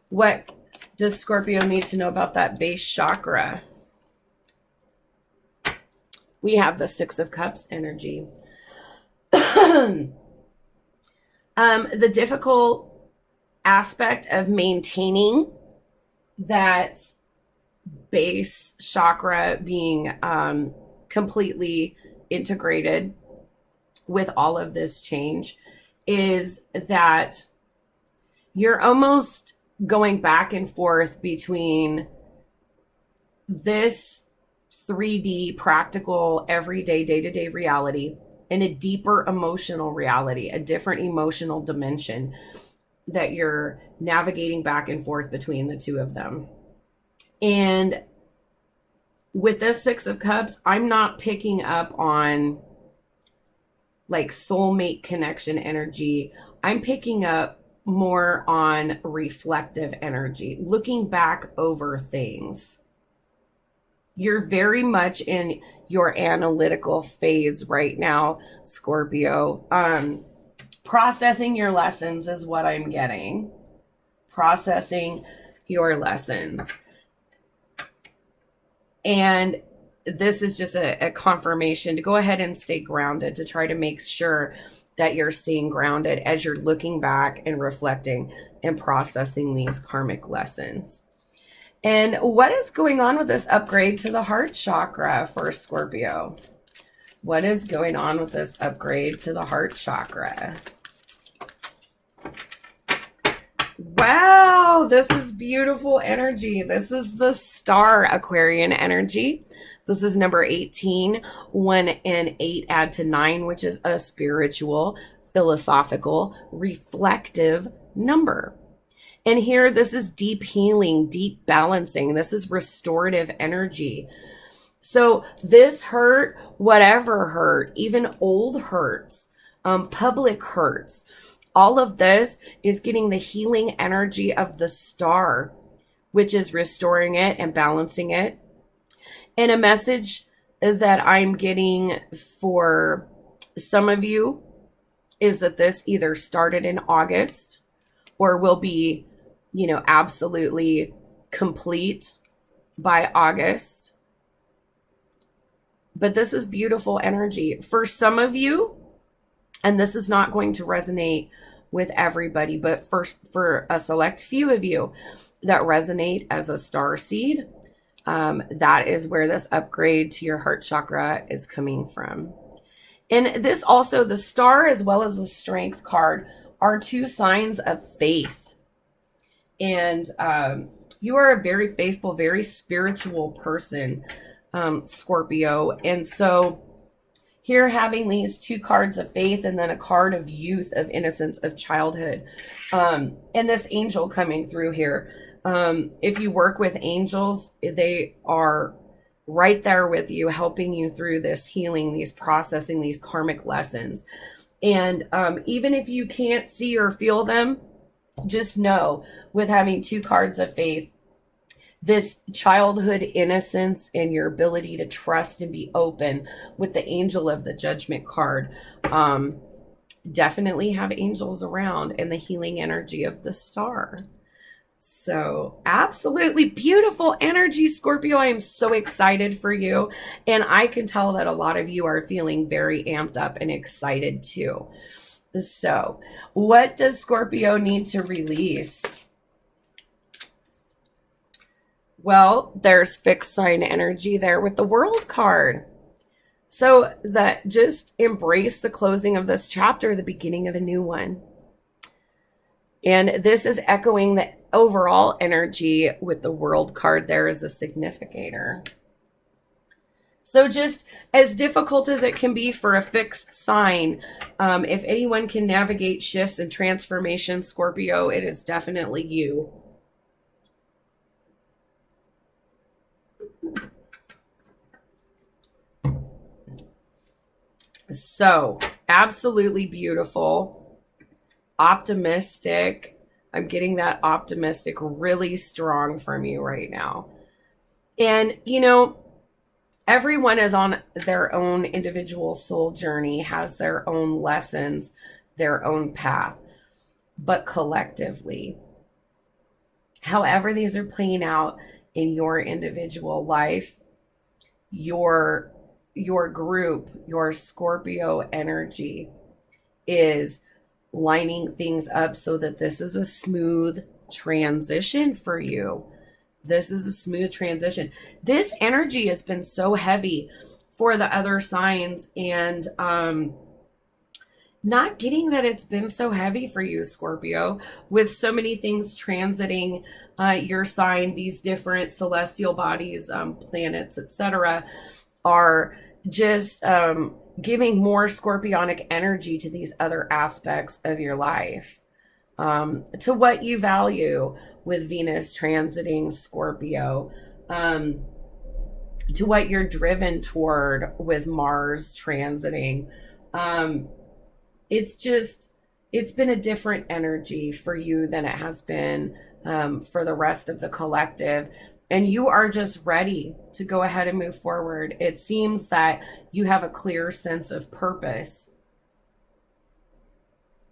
S1: What does Scorpio need to know about that base chakra? We have the Six of Cups energy. The difficult aspect of maintaining that base chakra being completely integrated with all of this change is that you're almost going back and forth between this 3D practical everyday day-to-day reality and a deeper emotional reality, a different emotional dimension that you're navigating back and forth between the two of them. And with this Six of Cups, I'm not picking up on like soulmate connection energy. I'm picking up more on reflective energy, looking back over things. You're very much in your analytical phase right now, Scorpio. Processing your lessons is what I'm getting. Processing your lessons. And this is just a confirmation to go ahead and stay grounded, to try to make sure that you're staying grounded as you're looking back and reflecting and processing these karmic lessons. And what is going on with this upgrade to the heart chakra for Scorpio? What is going on with this upgrade to the heart chakra? Wow, this is beautiful energy. This is the Star star Aquarian energy. This is number 18. 1 and 8 add to 9, which is a spiritual, philosophical, reflective number. And here, this is deep healing, deep balancing. This is restorative energy. So this hurt, whatever hurt, even old hurts, public hurts, all of this is getting the healing energy of the star, which is restoring it and balancing it. And a message that I'm getting for some of you is that this either started in August or will be, absolutely complete by August. But this is beautiful energy. For some of you, and this is not going to resonate with everybody, but for a select few of you that resonate as a star seed, that is where this upgrade to your heart chakra is coming from. And this also, the star as well as the strength card, are two signs of faith. And you are a very faithful, very spiritual person, Scorpio. And so here, having these two cards of faith and then a card of youth, of innocence, of childhood, and this angel coming through here. If you work with angels, they are right there with you, helping you through this healing, these processing, these karmic lessons. And even if you can't see or feel them, just know, with having two cards of faith, this childhood innocence and your ability to trust and be open with the angel of the judgment card, definitely have angels around, and the healing energy of the star. So absolutely beautiful energy, Scorpio. I am so excited for you. And I can tell that a lot of you are feeling very amped up and excited too. So what does Scorpio need to release? Well, there's fixed sign energy there with the World card. So that just embrace the closing of this chapter, the beginning of a new one. And this is echoing the overall energy with the World card there as a significator. So just as difficult as it can be for a fixed sign, if anyone can navigate shifts and transformation, Scorpio, it is definitely you. So absolutely beautiful, optimistic. I'm getting that optimistic really strong from you right now. And, everyone is on their own individual soul journey, has their own lessons, their own path, but collectively, however these are playing out in your individual life, your group, your Scorpio energy is lining things up so that this is a smooth transition for you. This is a smooth transition. This energy has been so heavy for the other signs, and not getting that it's been so heavy for you, Scorpio, with so many things transiting your sign. These different celestial bodies, planets, etc., are just giving more scorpionic energy to these other aspects of your life, to what you value, with Venus transiting Scorpio, to what you're driven toward with Mars transiting. It's been a different energy for you than it has been for the rest of the collective. And you are just ready to go ahead and move forward. It seems that you have a clear sense of purpose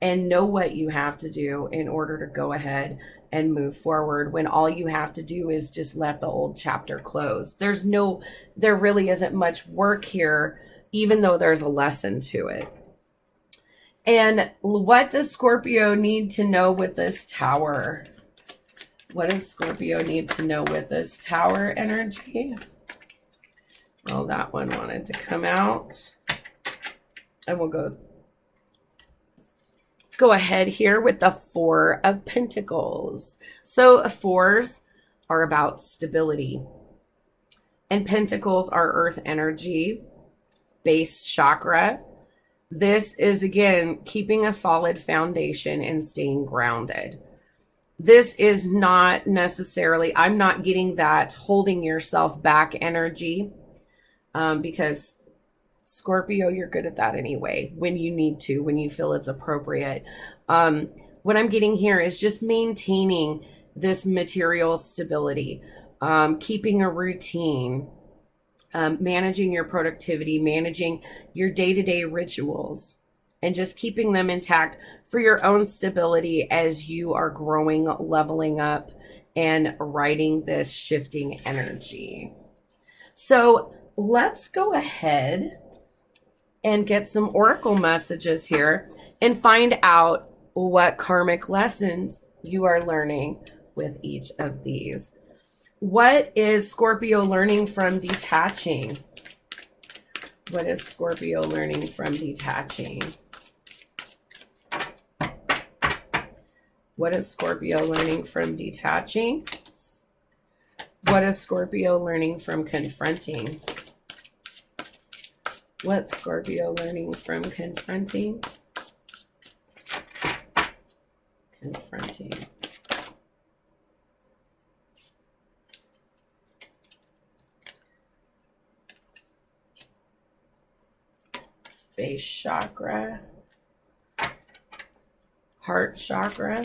S1: and know what you have to do in order to go ahead and move forward, when all you have to do is just let the old chapter close. There really isn't much work here, even though there's a lesson to it. And what does Scorpio need to know with this Tower? What does Scorpio need to know with this Tower energy? Well, that one wanted to come out. And we'll go ahead here with the Four of Pentacles. So fours are about stability. And pentacles are earth energy, base chakra. This is, again, keeping a solid foundation and staying grounded. This is not necessarily, I'm not getting that holding yourself back energy, because Scorpio, you're good at that anyway, when you need to, when you feel it's appropriate. What I'm getting here is just maintaining this material stability, keeping a routine, managing your productivity, managing your day-to-day rituals, and just keeping them intact for your own stability as you are growing, leveling up, and riding this shifting energy. So let's go ahead and get some oracle messages here and find out what karmic lessons you are learning with each of these. What is Scorpio learning from detaching? What is Scorpio learning from detaching? What is Scorpio learning from detaching? What is Scorpio learning from confronting? What's Scorpio learning from confronting? Confronting. Base chakra. Heart chakra.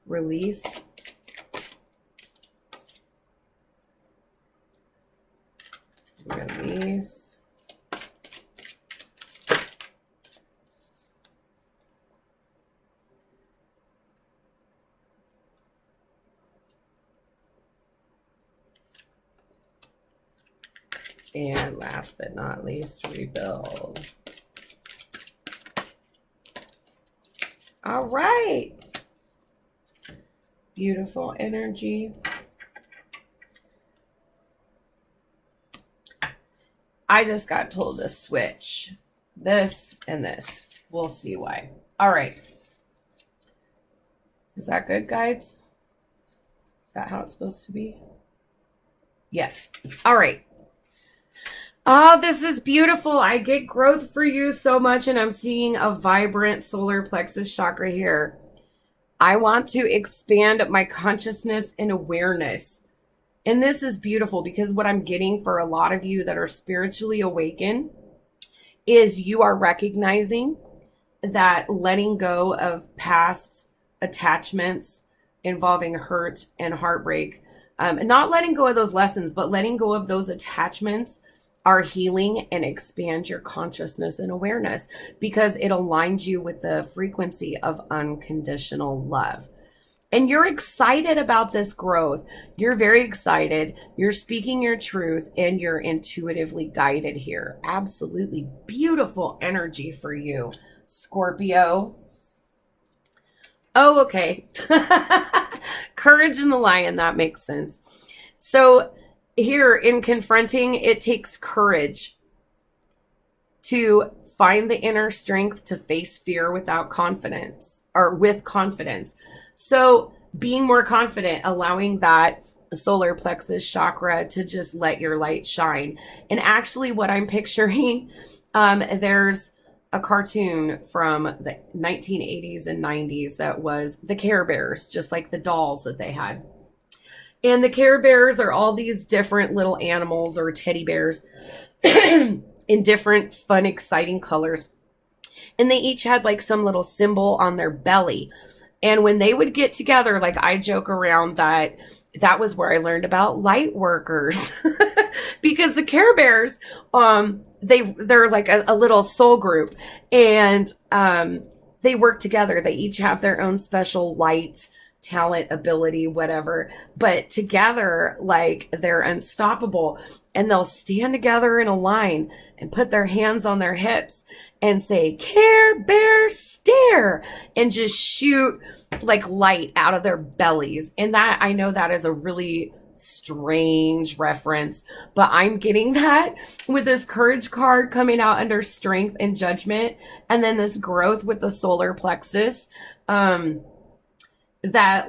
S1: Release. Release. And last but not least, rebuild. All right. Beautiful energy. I just got told to switch this and this. We'll see why. All right. Is that good, guides? Is that how it's supposed to be? Yes. All right. Oh, this is beautiful. I get growth for you so much, and I'm seeing a vibrant solar plexus chakra here. I want to expand my consciousness and awareness. And this is beautiful because what I'm getting for a lot of you that are spiritually awakened is you are recognizing that letting go of past attachments involving hurt and heartbreak, and not letting go of those lessons, but letting go of those attachments are healing and expand your consciousness and awareness because it aligns you with the frequency of unconditional love. And you're excited about this growth. You're very excited. You're speaking your truth and you're intuitively guided here. Absolutely beautiful energy for you, Scorpio. Oh, okay. Courage in the lion. That makes sense. So here in confronting, it takes courage to find the inner strength to face fear without confidence or with confidence. So being more confident, allowing that solar plexus chakra to just let your light shine. And actually what I'm picturing, there's a cartoon from the 1980s and 90s that was the Care Bears, just like the dolls that they had. And the Care Bears are all these different little animals or teddy bears in different fun, exciting colors. And they each had like some little symbol on their belly. And when they would get together, like I joke around that was where I learned about light workers because the Care Bears, they're like a little soul group and they work together. They each have their own special light, talent, ability, whatever, but together, like they're unstoppable and they'll stand together in a line and put their hands on their hips and say, Care Bear stare, and just shoot like light out of their bellies. And that, I know that is a really strange reference, but I'm getting that with this courage card coming out under strength and judgment. And then this growth with the solar plexus. that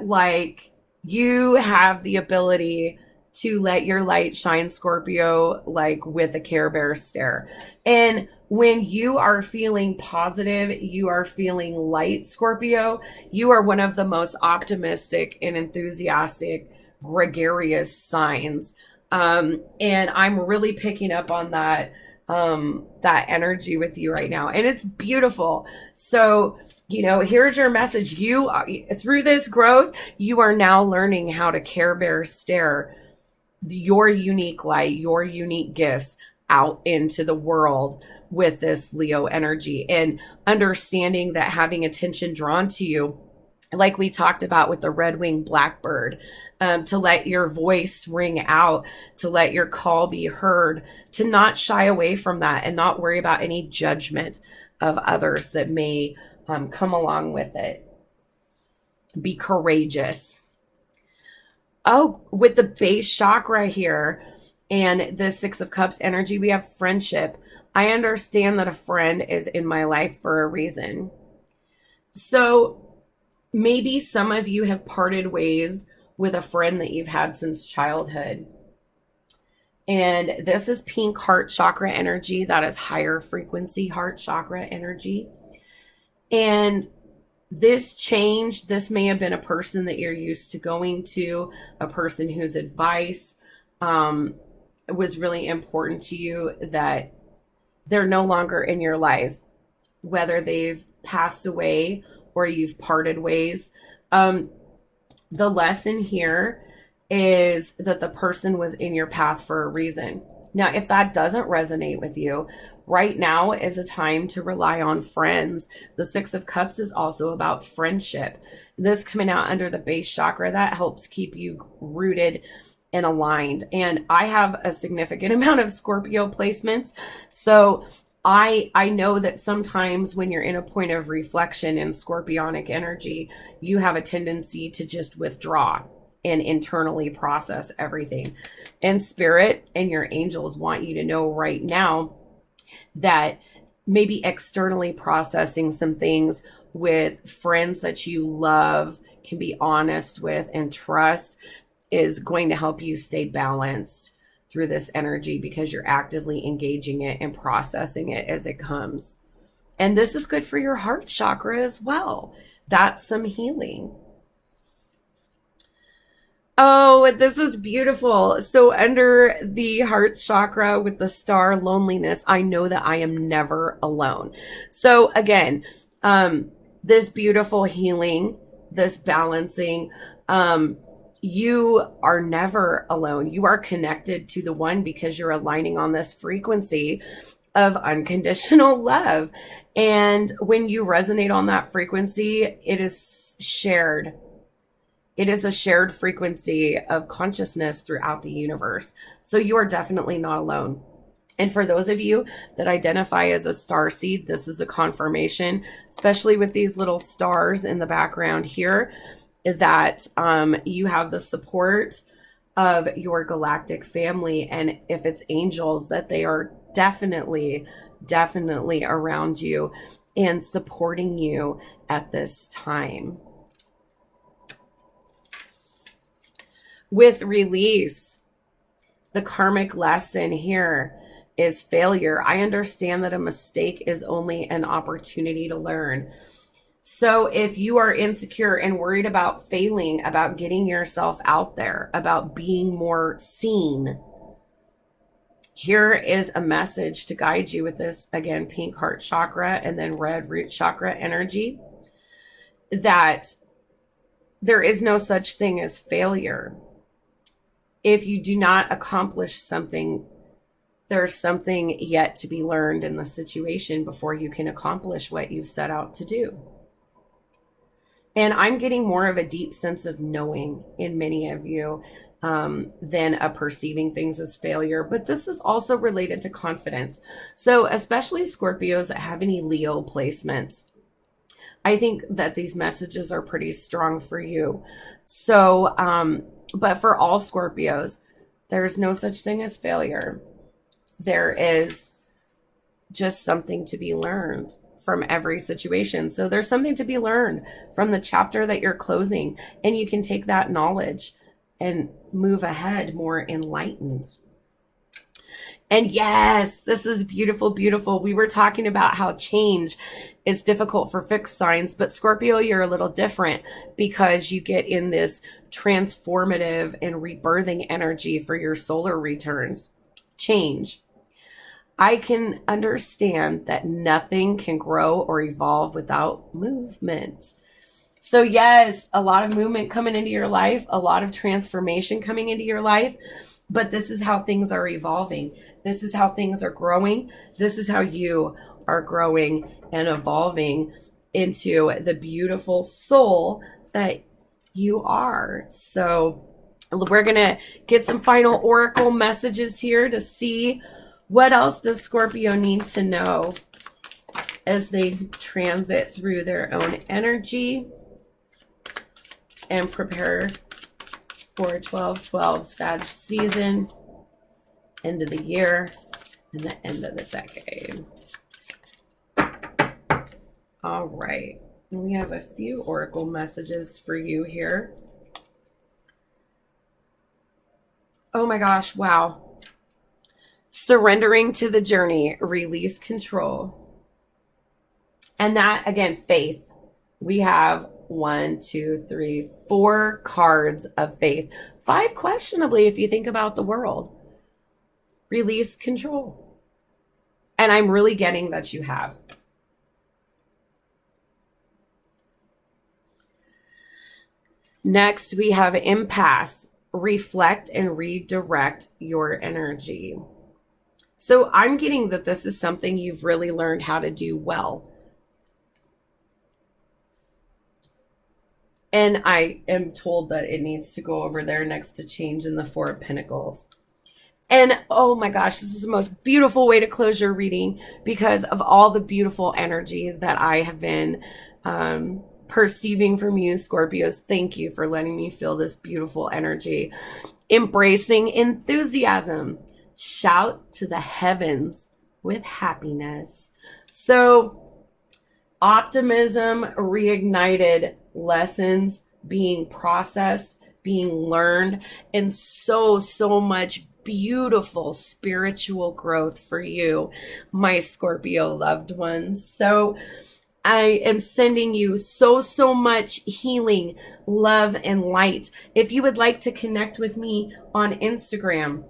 S1: like you have the ability to let your light shine, Scorpio, like with a Care Bear stare. And when you are feeling positive, you are feeling light, Scorpio, you are one of the most optimistic and enthusiastic, gregarious signs. And I'm really picking up on that energy with you right now. And it's beautiful. So, here's your message. You, through this growth, you are now learning how to Care Bear stare your unique light, your unique gifts out into the world with this Leo energy, and understanding that having attention drawn to you, like we talked about with the red-winged blackbird, to let your voice ring out, to let your call be heard, to not shy away from that and not worry about any judgment of others that may come along with it. Be courageous. Oh, with the base chakra here and the Six of Cups energy, we have friendship. I understand that a friend is in my life for a reason. So maybe some of you have parted ways with a friend that you've had since childhood. And this is pink heart chakra energy. That is higher frequency heart chakra energy. And this change, this may have been a person that you're used to going to, a person whose advice was really important to you, that they're no longer in your life, whether they've passed away or you've parted ways. The lesson here is that the person was in your path for a reason. Now, if that doesn't resonate with you, right now is a time to rely on friends. The Six of Cups is also about friendship. This coming out under the base chakra, that helps keep you rooted and aligned. And I have a significant amount of Scorpio placements. So I know that sometimes when you're in a point of reflection in Scorpionic energy, you have a tendency to just withdraw and internally process everything. And Spirit and your angels want you to know right now that maybe externally processing some things with friends that you love, can be honest with and trust, is going to help you stay balanced through this energy, because you're actively engaging it and processing it as it comes. And this is good for your heart chakra as well. That's some healing. Oh, this is beautiful. So under the heart chakra with the star, loneliness, I know that I am never alone. So again, this beautiful healing, this balancing, you are never alone. You are connected to the one because you're aligning on this frequency of unconditional love. And when you resonate on that frequency, it is shared. It is a shared frequency of consciousness throughout the universe. So you are definitely not alone. And for those of you that identify as a starseed, this is a confirmation, especially with these little stars in the background here, that you have the support of your galactic family. And if it's angels, that they are definitely around you and supporting you at this time. With release, the karmic lesson here is failure. I understand that a mistake is only an opportunity to learn. So if you are insecure and worried about failing, about getting yourself out there, about being more seen, here is a message to guide you with this, again, pink heart chakra and then red root chakra energy, that there is no such thing as failure. If you do not accomplish something, there's something yet to be learned in the situation before you can accomplish what you set out to do. And I'm getting more of a deep sense of knowing in many of you than a perceiving things as failure. But this is also related to confidence. So especially Scorpios that have any Leo placements, I think that these messages are pretty strong for you. So, but for all Scorpios, there's no such thing as failure. There is just something to be learned from every situation. So there's something to be learned from the chapter that you're closing, and you can take that knowledge and move ahead more enlightened. And yes, this is beautiful, beautiful. We were talking about how change is difficult for fixed signs, but Scorpio, you're a little different because you get in this transformative and rebirthing energy for your solar returns. Change. I can understand that nothing can grow or evolve without movement. So yes, a lot of movement coming into your life, a lot of transformation coming into your life, but this is how things are evolving. This is how things are growing. This is how you are growing and evolving into the beautiful soul that you are. So we're going to get some final oracle messages here to see what else does Scorpio need to know as they transit through their own energy and prepare for 12/12 Sag season, end of the year, and the end of the decade. All right. We have a few oracle messages for you here. Oh my gosh, wow. Surrendering to the journey, release control. And that, again, faith. We have 1, 2, 3, 4 cards of faith. 5 questionably if you think about the world. Release control. And I'm really getting that you have. Next, we have Empath. Reflect and redirect your energy. So I'm getting that this is something you've really learned how to do well. And I am told that it needs to go over there next to change in the 4 of Pentacles. And oh my gosh, this is the most beautiful way to close your reading because of all the beautiful energy that I have been perceiving from you, Scorpios. Thank you for letting me feel this beautiful energy. Embracing enthusiasm. Shout to the heavens with happiness. So optimism reignited, lessons being processed, being learned, and so much beautiful spiritual growth for you, my Scorpio loved ones. So I am sending you so much healing, love, and light. If you would like to connect with me on Instagram,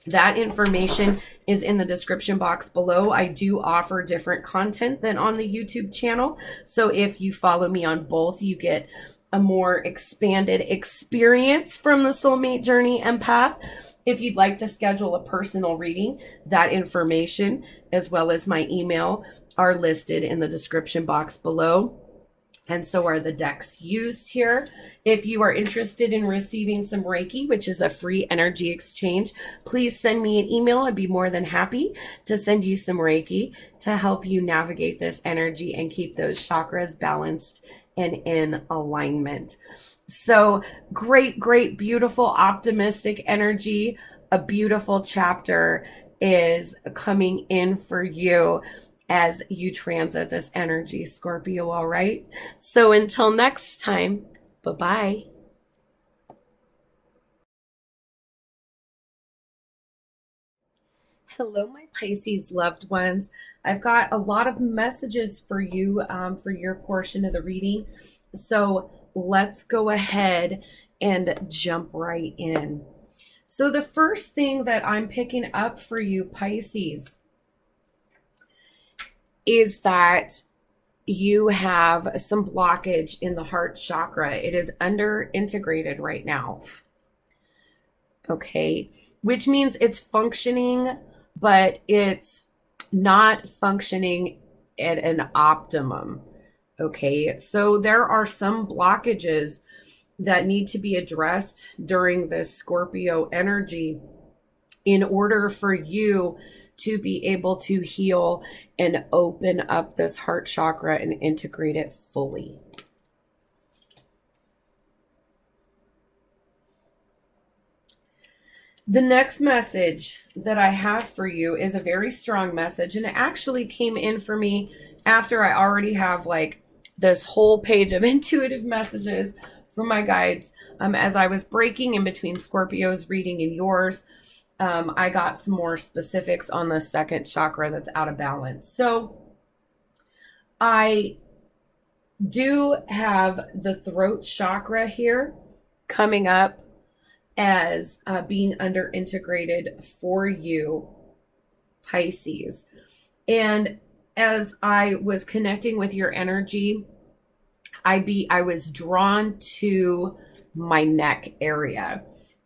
S1: that information is in the description box below. I do offer different content than on the YouTube channel. So if you follow me on both, you get a more expanded experience from the Soulmate Journey Empath. If you'd like to schedule a personal reading, that information as well as my email are listed in the description box below. And so are the decks used here. If you are interested in receiving some Reiki, which is a free energy exchange, please send me an email. I'd be more than happy to send you some Reiki to help you navigate this energy and keep those chakras balanced and in alignment. So great, beautiful, optimistic energy. A beautiful chapter is coming in for you as you transit this energy, Scorpio, all right? So until next time, bye-bye. Hello, my Pisces loved ones. I've got a lot of messages for you for your portion of the reading. So let's go ahead and jump right in. So the first thing that I'm picking up for you, Pisces, is that you have some blockage in the heart chakra. It is under integrated right now. Okay, which means it's functioning, but it's not functioning at an optimum. Okay, so there are some blockages that need to be addressed during this Scorpio energy in order for you to be able to heal and open up this heart chakra and integrate it fully. The next message that I have for you is a very strong message, and it actually came in for me after I already have like this whole page of intuitive messages from my guides, as I was breaking in between Scorpio's reading and yours, I got some more specifics on the second chakra that's out of balance. So I do have the throat chakra here coming up as being under integrated for you, Pisces. And as I was connecting with your energy, I was drawn to my neck area,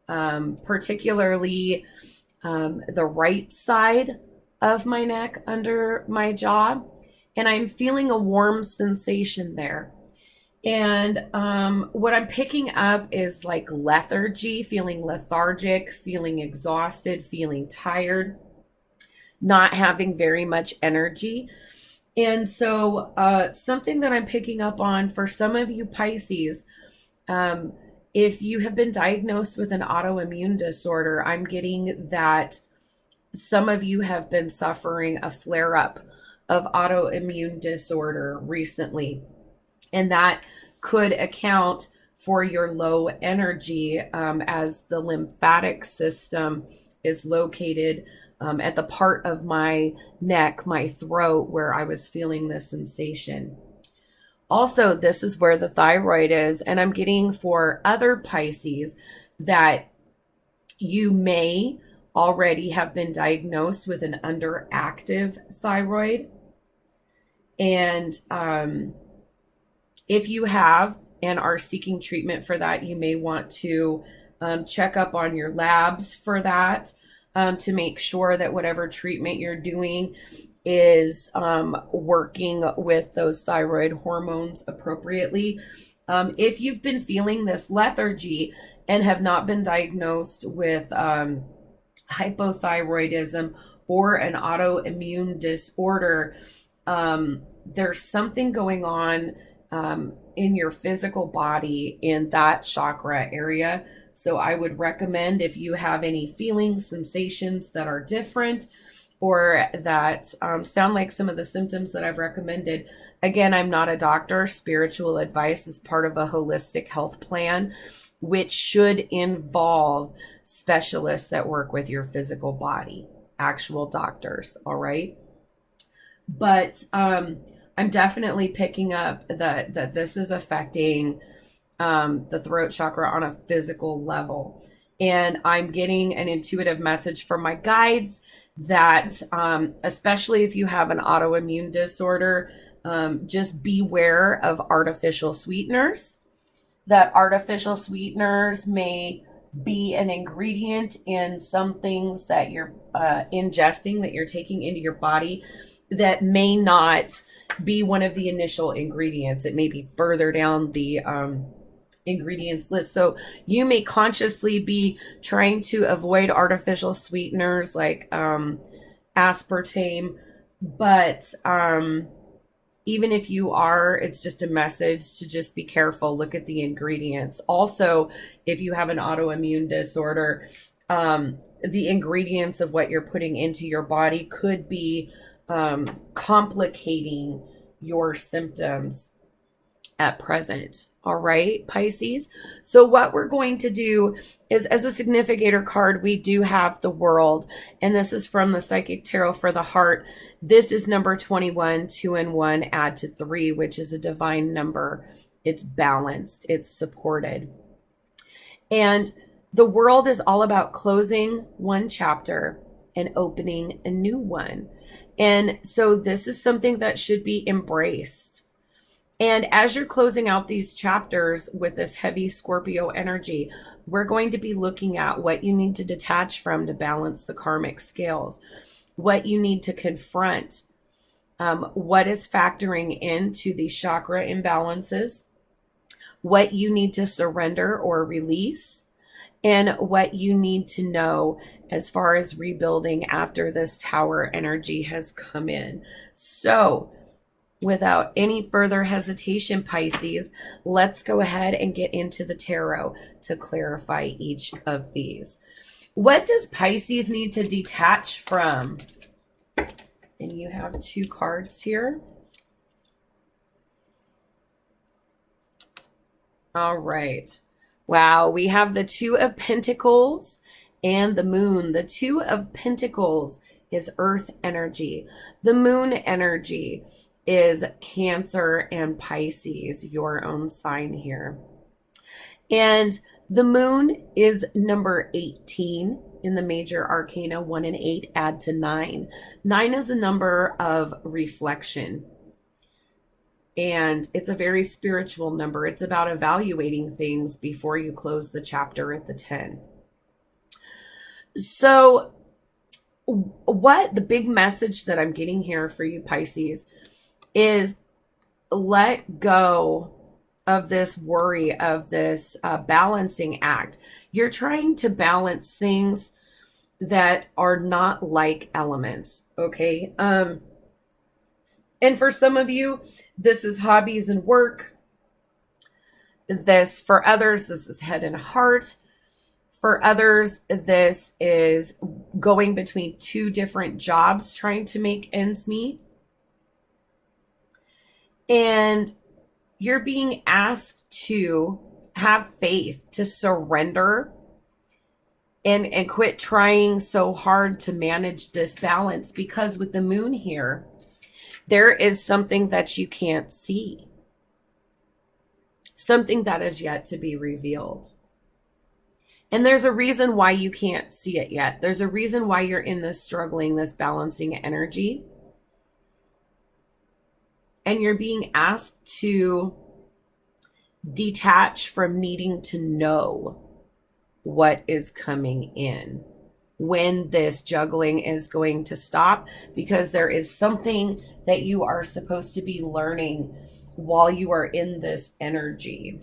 S1: particularly the right side of my neck under my jaw. And I'm feeling a warm sensation there. And what I'm picking up is like lethargy, feeling lethargic, feeling exhausted, feeling tired, not having very much energy. And so something that I'm picking up on for some of you Pisces, if you have been diagnosed with an autoimmune disorder, I'm getting that some of you have been suffering a flare-up of autoimmune disorder recently. And that could account for your low energy as the lymphatic system is located at the part of my neck, my throat, where I was feeling this sensation. Also, this is where the thyroid is. And I'm getting for other Pisces that you may already have been diagnosed with an underactive thyroid. And if you have and are seeking treatment for that, you may want to check up on your labs for that to make sure that whatever treatment you're doing is working with those thyroid hormones appropriately. If you've been feeling this lethargy and have not been diagnosed with hypothyroidism or an autoimmune disorder, there's something going on in your physical body in that chakra area. So I would recommend, if you have any feelings, sensations that are different or that sound like some of the symptoms that I've recommended. Again, I'm not a doctor. Spiritual advice is part of a holistic health plan, which should involve specialists that work with your physical body, actual doctors, all right? But I'm definitely picking up that this is affecting the throat chakra on a physical level. And I'm getting an intuitive message from my guides that especially if you have an autoimmune disorder, just beware of artificial sweeteners. That artificial sweeteners may be an ingredient in some things that you're ingesting, that you're taking into your body, that may not be one of the initial ingredients. It may be further down the ingredients list. So you may consciously be trying to avoid artificial sweeteners like aspartame, but even if you are, it's just a message to just be careful. Look at the ingredients. Also, if you have an autoimmune disorder, the ingredients of what you're putting into your body could be complicating your symptoms at present. All right, Pisces. So what we're going to do is, as a significator card, we do have the World, and this is from the Psychic Tarot for the Heart. This is number 21, 2 and 1, add to 3, which is a divine number. It's balanced, it's supported. And the World is all about closing one chapter and opening a new one. And so this is something that should be embraced. And as you're closing out these chapters with this heavy Scorpio energy, we're going to be looking at what you need to detach from to balance the karmic scales, what you need to confront, what is factoring into these chakra imbalances, what you need to surrender or release, and what you need to know as far as rebuilding after this Tower energy has come in. So, without any further hesitation, Pisces, let's go ahead and get into the tarot to clarify each of these. What does Pisces need to detach from? And you have two cards here. All right. Wow, we have the Two of Pentacles and the Moon. The Two of Pentacles is earth energy. The Moon energy is Cancer and Pisces, your own sign here. And the Moon is number 18 in the major arcana. 1 and 8 add to 9. 9 is a number of reflection. And it's a very spiritual number. It's about evaluating things before you close the chapter at the 10. So what the big message that I'm getting here for you, Pisces, is let go of this worry, of this balancing act. You're trying to balance things that are not like elements, okay? And for some of you, this is hobbies and work. This, for others, this is head and heart. For others, this is going between two different jobs, trying to make ends meet. And you're being asked to have faith, to surrender, and quit trying so hard to manage this balance, because with the Moon here, there is something that you can't see. Something that is yet to be revealed. And there's a reason why you can't see it yet. There's a reason why you're in this struggling, this balancing energy. And you're being asked to detach from needing to know what is coming in, when this juggling is going to stop, because there is something that you are supposed to be learning while you are in this energy.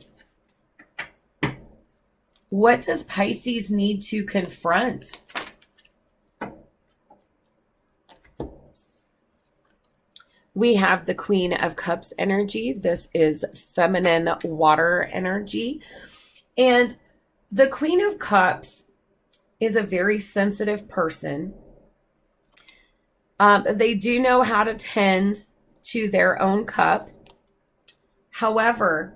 S1: What does Pisces need to confront? We have the Queen of Cups energy. This is feminine water energy. And the Queen of Cups is a very sensitive person. They do know how to tend to their own cup. However,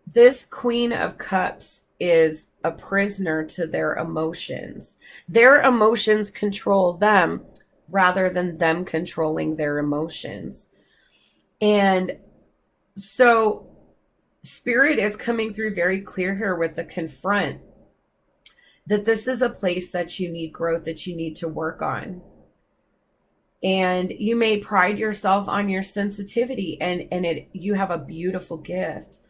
S1: this Queen of Cups is a prisoner to their emotions. Their emotions control them rather than them controlling their emotions. And so Spirit is coming through very clear here with the confront, that this is a place that you need growth, that you need to work on. And you may pride yourself on your sensitivity, and you have a beautiful gift.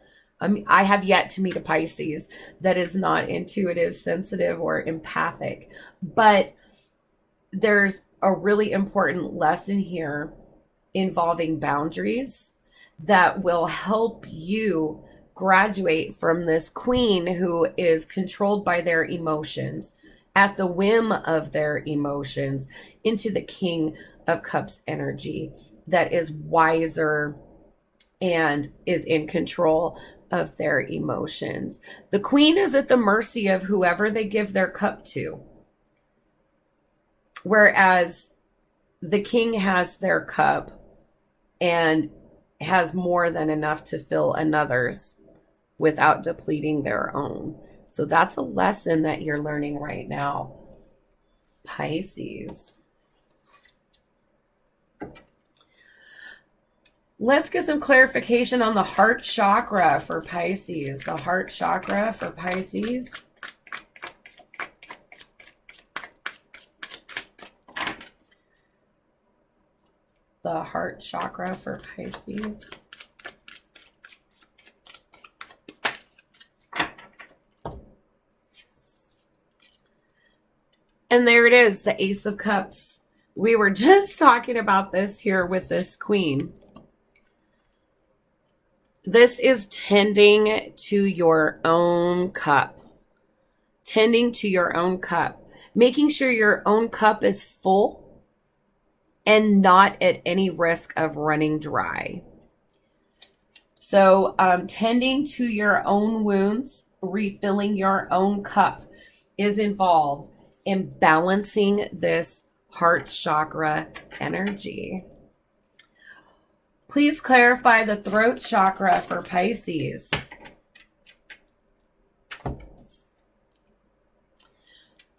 S1: I have yet to meet a Pisces that is not intuitive, sensitive, or empathic. But there's a really important lesson here involving boundaries that will help you graduate from this queen who is controlled by their emotions, at the whim of their emotions, into the King of Cups energy that is wiser and is in control of their emotions. The queen is at the mercy of whoever they give their cup to, whereas the king has their cup and has more than enough to fill another's without depleting their own. So that's a lesson that you're learning right now, Pisces. Let's get some clarification on the heart chakra for Pisces. The heart chakra for Pisces. The heart chakra for Pisces. And there it is, the Ace of Cups. We were just talking about this here with this queen. This is tending to your own cup. Tending to your own cup. Making sure your own cup is full and not at any risk of running dry. So tending to your own wounds, refilling your own cup is involved in balancing this heart chakra energy. Please clarify the throat chakra for Pisces.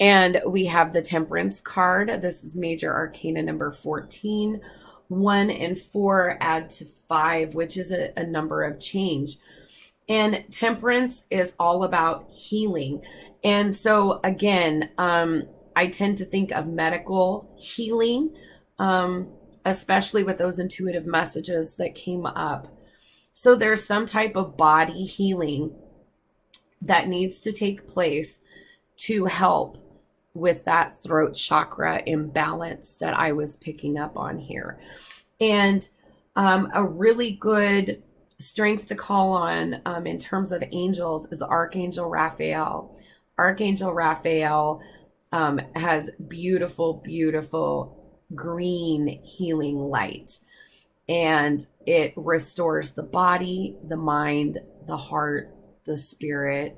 S1: And we have the Temperance card. This is major arcana number 14. 1 and 4 add to 5, which is a number of change. And Temperance is all about healing. And so again, I tend to think of medical healing, especially with those intuitive messages that came up. So there's some type of body healing that needs to take place to help with that throat chakra imbalance that I was picking up on here. And a really good strength to call on in terms of angels is Archangel Raphael. Archangel Raphael has beautiful, beautiful green healing light. And it restores the body, the mind, the heart, the spirit,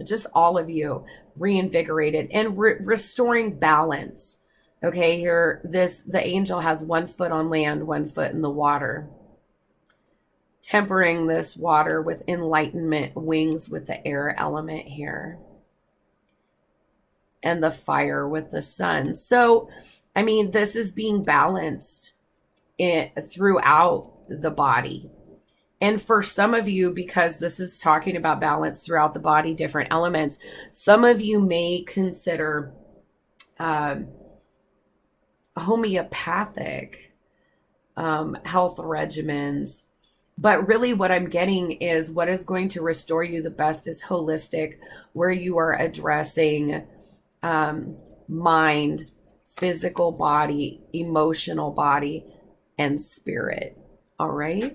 S1: just all of you reinvigorated and restoring balance. Okay, here the angel has 1 foot on land, 1 foot in the water, tempering this water with enlightenment, wings with the air element here, and the fire with the sun. So I mean, this is being balanced throughout the body. And for some of you, because this is talking about balance throughout the body, different elements, some of you may consider homeopathic health regimens. But really what I'm getting is what is going to restore you the best is holistic, where you are addressing mind, physical body, emotional body, and spirit. All right.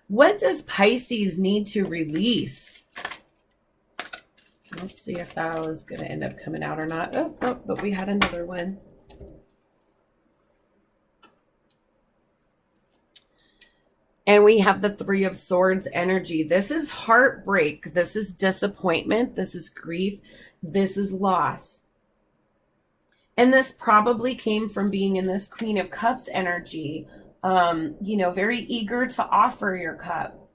S1: What does Pisces need to release? Let's see if that was going to end up coming out or not. Oh, but we had another one. And we have the 3 of Swords energy. This is heartbreak. This is disappointment. This is grief. This is loss. And this probably came from being in this Queen of Cups energy. You know, very eager to offer your cup.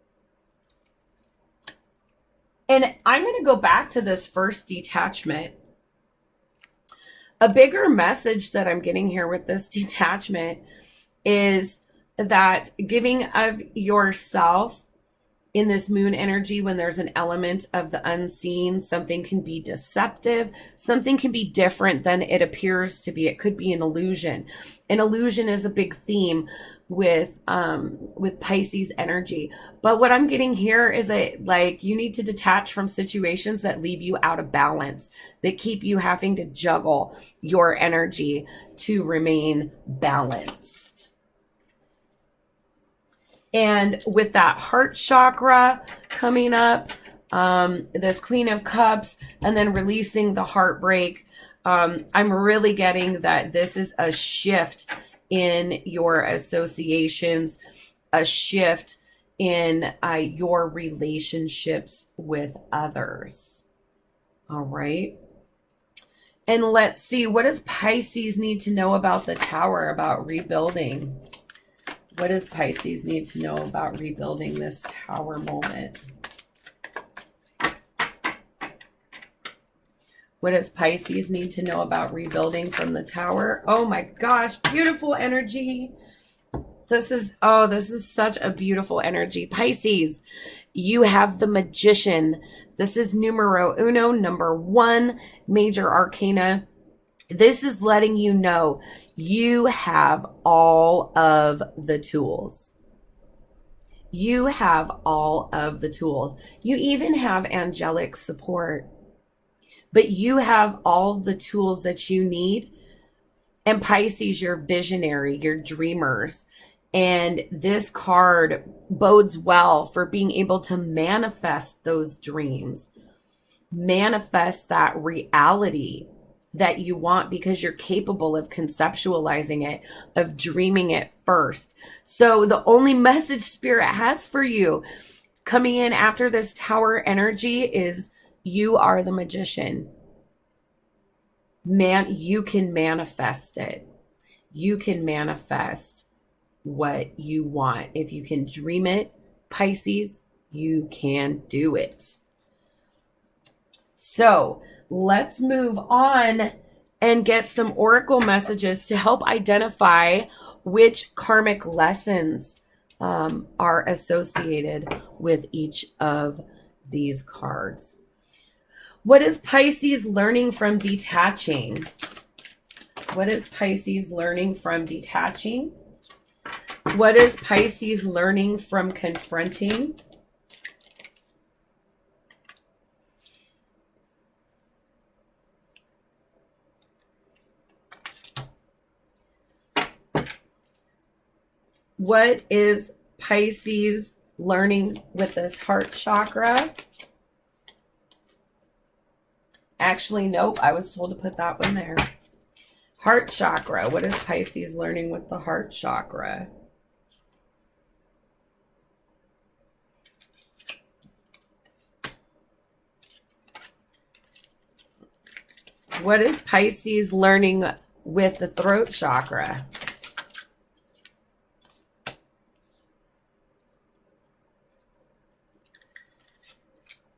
S1: And I'm going to go back to this first detachment. A bigger message that I'm getting here with this detachment is that giving of yourself in this moon energy, when there's an element of the unseen, something can be deceptive, something can be different than it appears to be. It could be an illusion. An illusion is a big theme with Pisces energy. But what I'm getting here is like you need to detach from situations that leave you out of balance, that keep you having to juggle your energy to remain balanced. And with that heart chakra coming up, this Queen of Cups, and then releasing the heartbreak, I'm really getting that this is a shift in your associations, a shift in your relationships with others. All right. And let's see, what does Pisces need to know about the Tower, about rebuilding? What does Pisces need to know about rebuilding this Tower moment? What does Pisces need to know about rebuilding from the Tower? Oh my gosh, beautiful energy. This is such a beautiful energy. Pisces, you have the Magician. This is numero uno, number 1, major arcana. This is letting you know you have all of the tools. You have all of the tools. You even have angelic support. But you have all the tools that you need. And Pisces, you're visionary, you're dreamers. And this card bodes well for being able to manifest those dreams. Manifest that reality that you want, because you're capable of conceptualizing it, of dreaming it first. So the only message Spirit has for you coming in after this Tower energy is you are the Magician. Man, you can manifest it. You can manifest what you want. If you can dream it, Pisces, You can do it. So let's move on and get some oracle messages to help identify which karmic lessons are associated with each of these cards. What is Pisces learning from detaching? What is Pisces learning from detaching? What is Pisces learning from confronting? What is Pisces learning with this heart chakra? Actually, nope, I was told to put that one there. Heart chakra. What is Pisces learning with the heart chakra? What is Pisces learning with the throat chakra?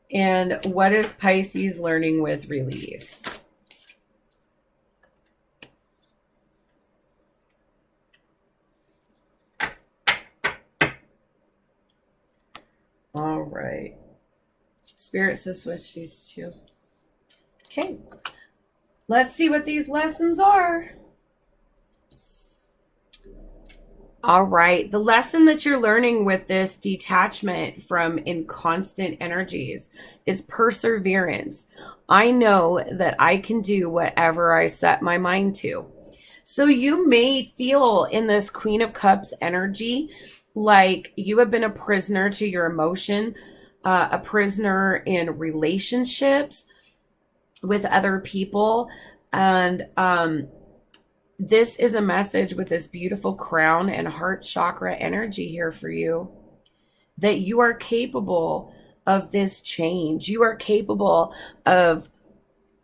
S1: And what is Pisces learning with release? All right. Spirit says switch these two. Okay. Let's see what these lessons are. All right. The lesson that you're learning with this detachment from inconstant energies is perseverance. I know that I can do whatever I set my mind to. So you may feel in this Queen of Cups energy like you have been a prisoner to your emotion, a prisoner in relationships with other people. And this is a message with this beautiful crown and heart chakra energy here for you, that you are capable of this change. You are capable of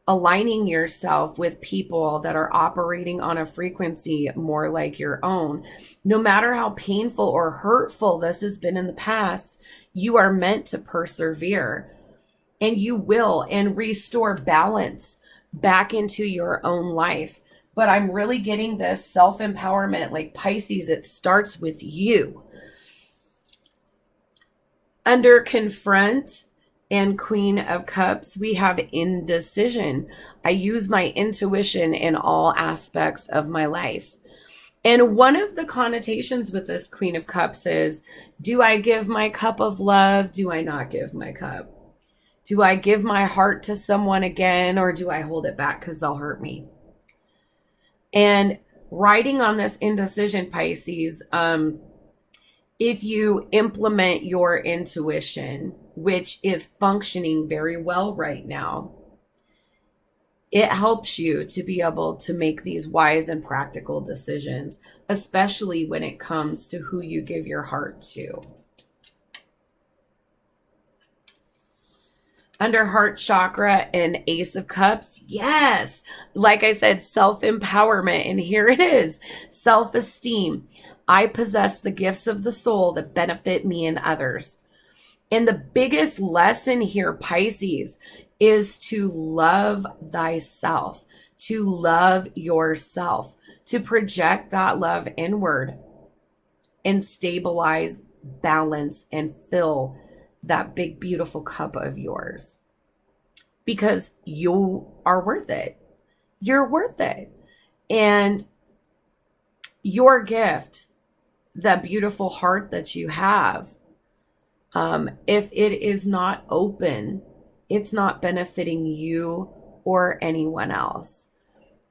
S1: aligning yourself with people that are operating on a frequency more like your own. No matter how painful or hurtful this has been in the past, you are meant to persevere, and you will, and restore balance back into your own life. But I'm really getting this self-empowerment, like Pisces, it starts with you. Under confront and Queen of Cups, we have indecision. I use my intuition in all aspects of my life. And one of the connotations with this Queen of Cups is, do I give my cup of love? Do I not give my cup? Do I give my heart to someone again, or do I hold it back because they'll hurt me? And riding on this indecision, Pisces, if you implement your intuition, which is functioning very well right now, it helps you to be able to make these wise and practical decisions, especially when it comes to who you give your heart to. Under heart chakra and Ace of Cups, yes, like I said, self-empowerment, and here it is, self-esteem. I possess the gifts of the soul that benefit me and others. And the biggest lesson here, Pisces, is to love thyself, to love yourself, to project that love inward and stabilize, balance, and fill that big, beautiful cup of yours, because you are worth it. You're worth it. And your gift, the beautiful heart that you have, if it is not open, it's not benefiting you or anyone else.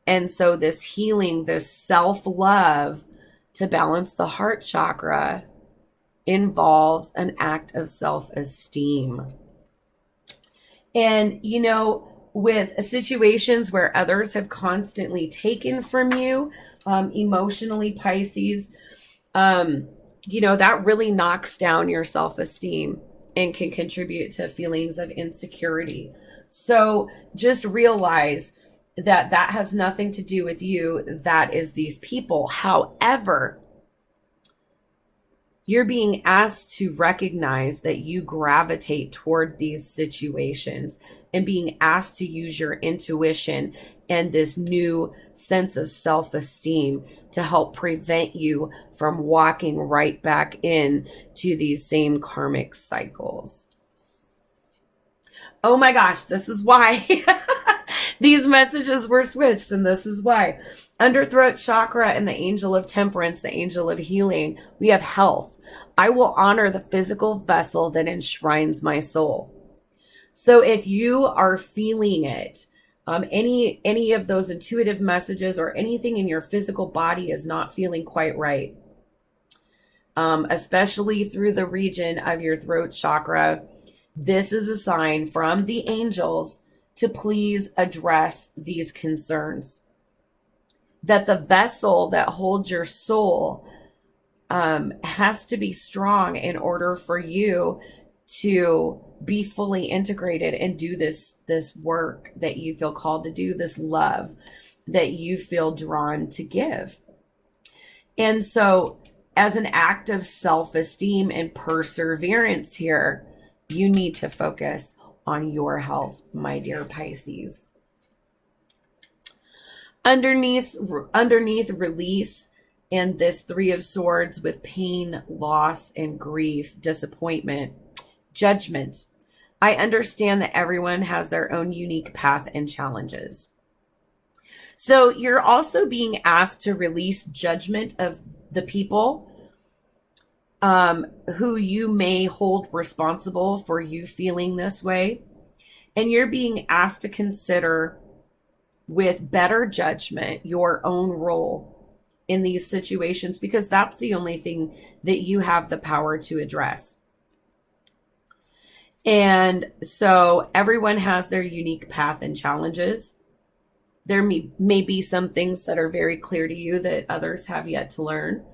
S1: And so this healing, this self-love to balance the heart chakra involves an act of self-esteem. And, you know, with situations where others have constantly taken from you, emotionally, Pisces, you know, that really knocks down your self-esteem and can contribute to feelings of insecurity. So just realize that that has nothing to do with you. That is these people. However, You're being asked to recognize that you gravitate toward these situations and being asked to use your intuition and this new sense of self-esteem to help prevent you from walking right back in to these same karmic cycles. Oh my gosh, this is why these messages were switched, and this is why. Under throat chakra and the angel of temperance, the angel of healing, we have health. I will honor the physical vessel that enshrines my soul. So if you are feeling it, any of those intuitive messages or anything in your physical body is not feeling quite right, especially through the region of your throat chakra, this is a sign from the angels to please address these concerns. That the vessel that holds your soul has to be strong in order for you to be fully integrated and do this work that you feel called to do, this love that you feel drawn to give. And so as an act of self-esteem and perseverance here, you need to focus on your health, my dear Pisces. Underneath release and this Three of Swords with pain, loss, and grief, disappointment, judgment. I understand that everyone has their own unique path and challenges. So you're also being asked to release judgment of the people who you may hold responsible for you feeling this way. And you're being asked to consider with better judgment your own role in these situations, because that's the only thing that you have the power to address. And so everyone has their unique path and challenges. There may be some things that are very clear to you that others have yet to learn.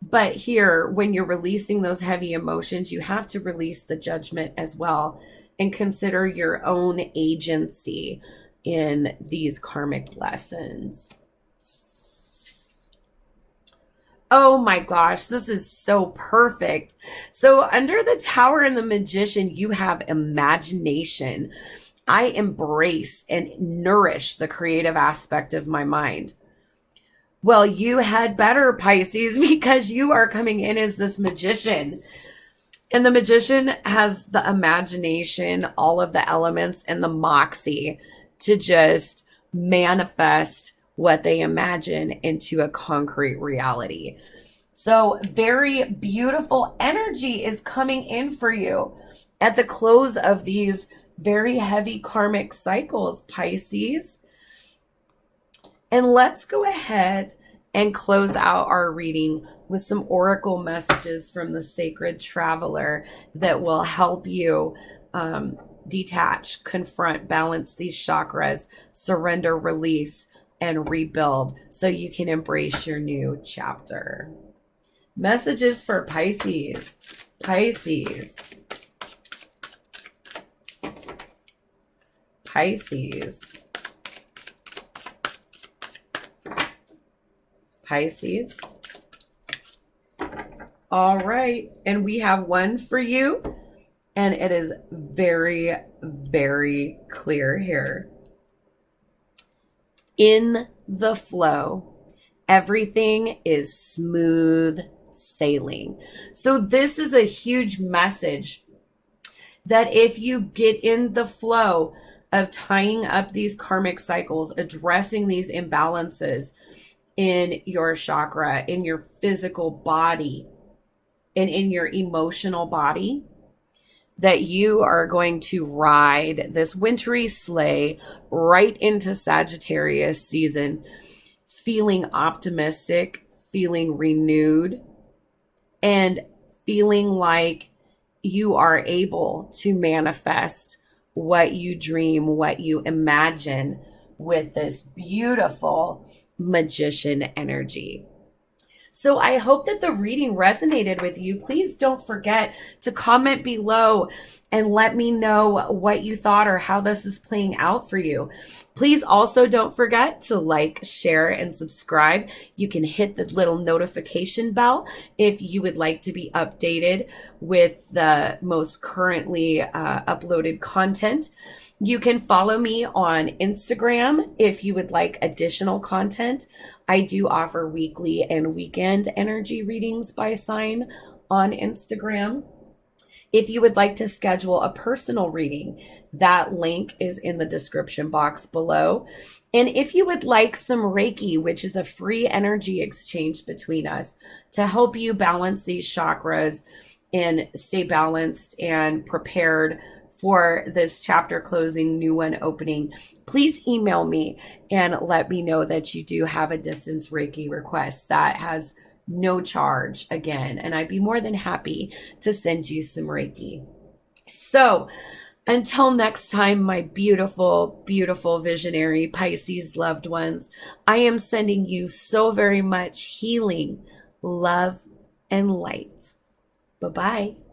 S1: But here, when you're releasing those heavy emotions, you have to release the judgment as well and consider your own agency in these karmic lessons. Oh my gosh, this is so perfect. So under the Tower and the Magician, you have imagination. I embrace and nourish the creative aspect of my mind. Well, you had better, Pisces, because you are coming in as this magician. And the magician has the imagination, all of the elements, and the moxie to just manifest what they imagine into a concrete reality. So very beautiful energy is coming in for you at the close of these very heavy karmic cycles, Pisces. And let's go ahead and close out our reading with some oracle messages from the Sacred Traveler that will help you detach, confront, balance these chakras, surrender, release, and rebuild so you can embrace your new chapter. Messages for Pisces. Pisces. Pisces. Pisces. All right. And we have one for you. And it is very, very clear here. In the flow, everything is smooth sailing. So this is a huge message that if you get in the flow of tying up these karmic cycles, addressing these imbalances in your chakra, in your physical body, and in your emotional body, that you are going to ride this wintry sleigh right into Sagittarius season, feeling optimistic, feeling renewed, and feeling like you are able to manifest what you dream, what you imagine with this beautiful magician energy. So I hope that the reading resonated with you. Please don't forget to comment below and let me know what you thought or how this is playing out for you. Please also don't forget to like, share, and subscribe. You can hit the little notification bell if you would like to be updated with the most currently uploaded content. You can follow me on Instagram if you would like additional content. I do offer weekly and weekend energy readings by sign on Instagram. If you would like to schedule a personal reading, that link is in the description box below. And if you would like some Reiki, which is a free energy exchange between us to help you balance these chakras and stay balanced and prepared for this chapter closing, new one opening, please email me and let me know that you do have a distance Reiki request. That has no charge again, and I'd be more than happy to send you some Reiki. So until next time, my beautiful, beautiful visionary Pisces loved ones, I am sending you so very much healing, love, and light. Bye-bye.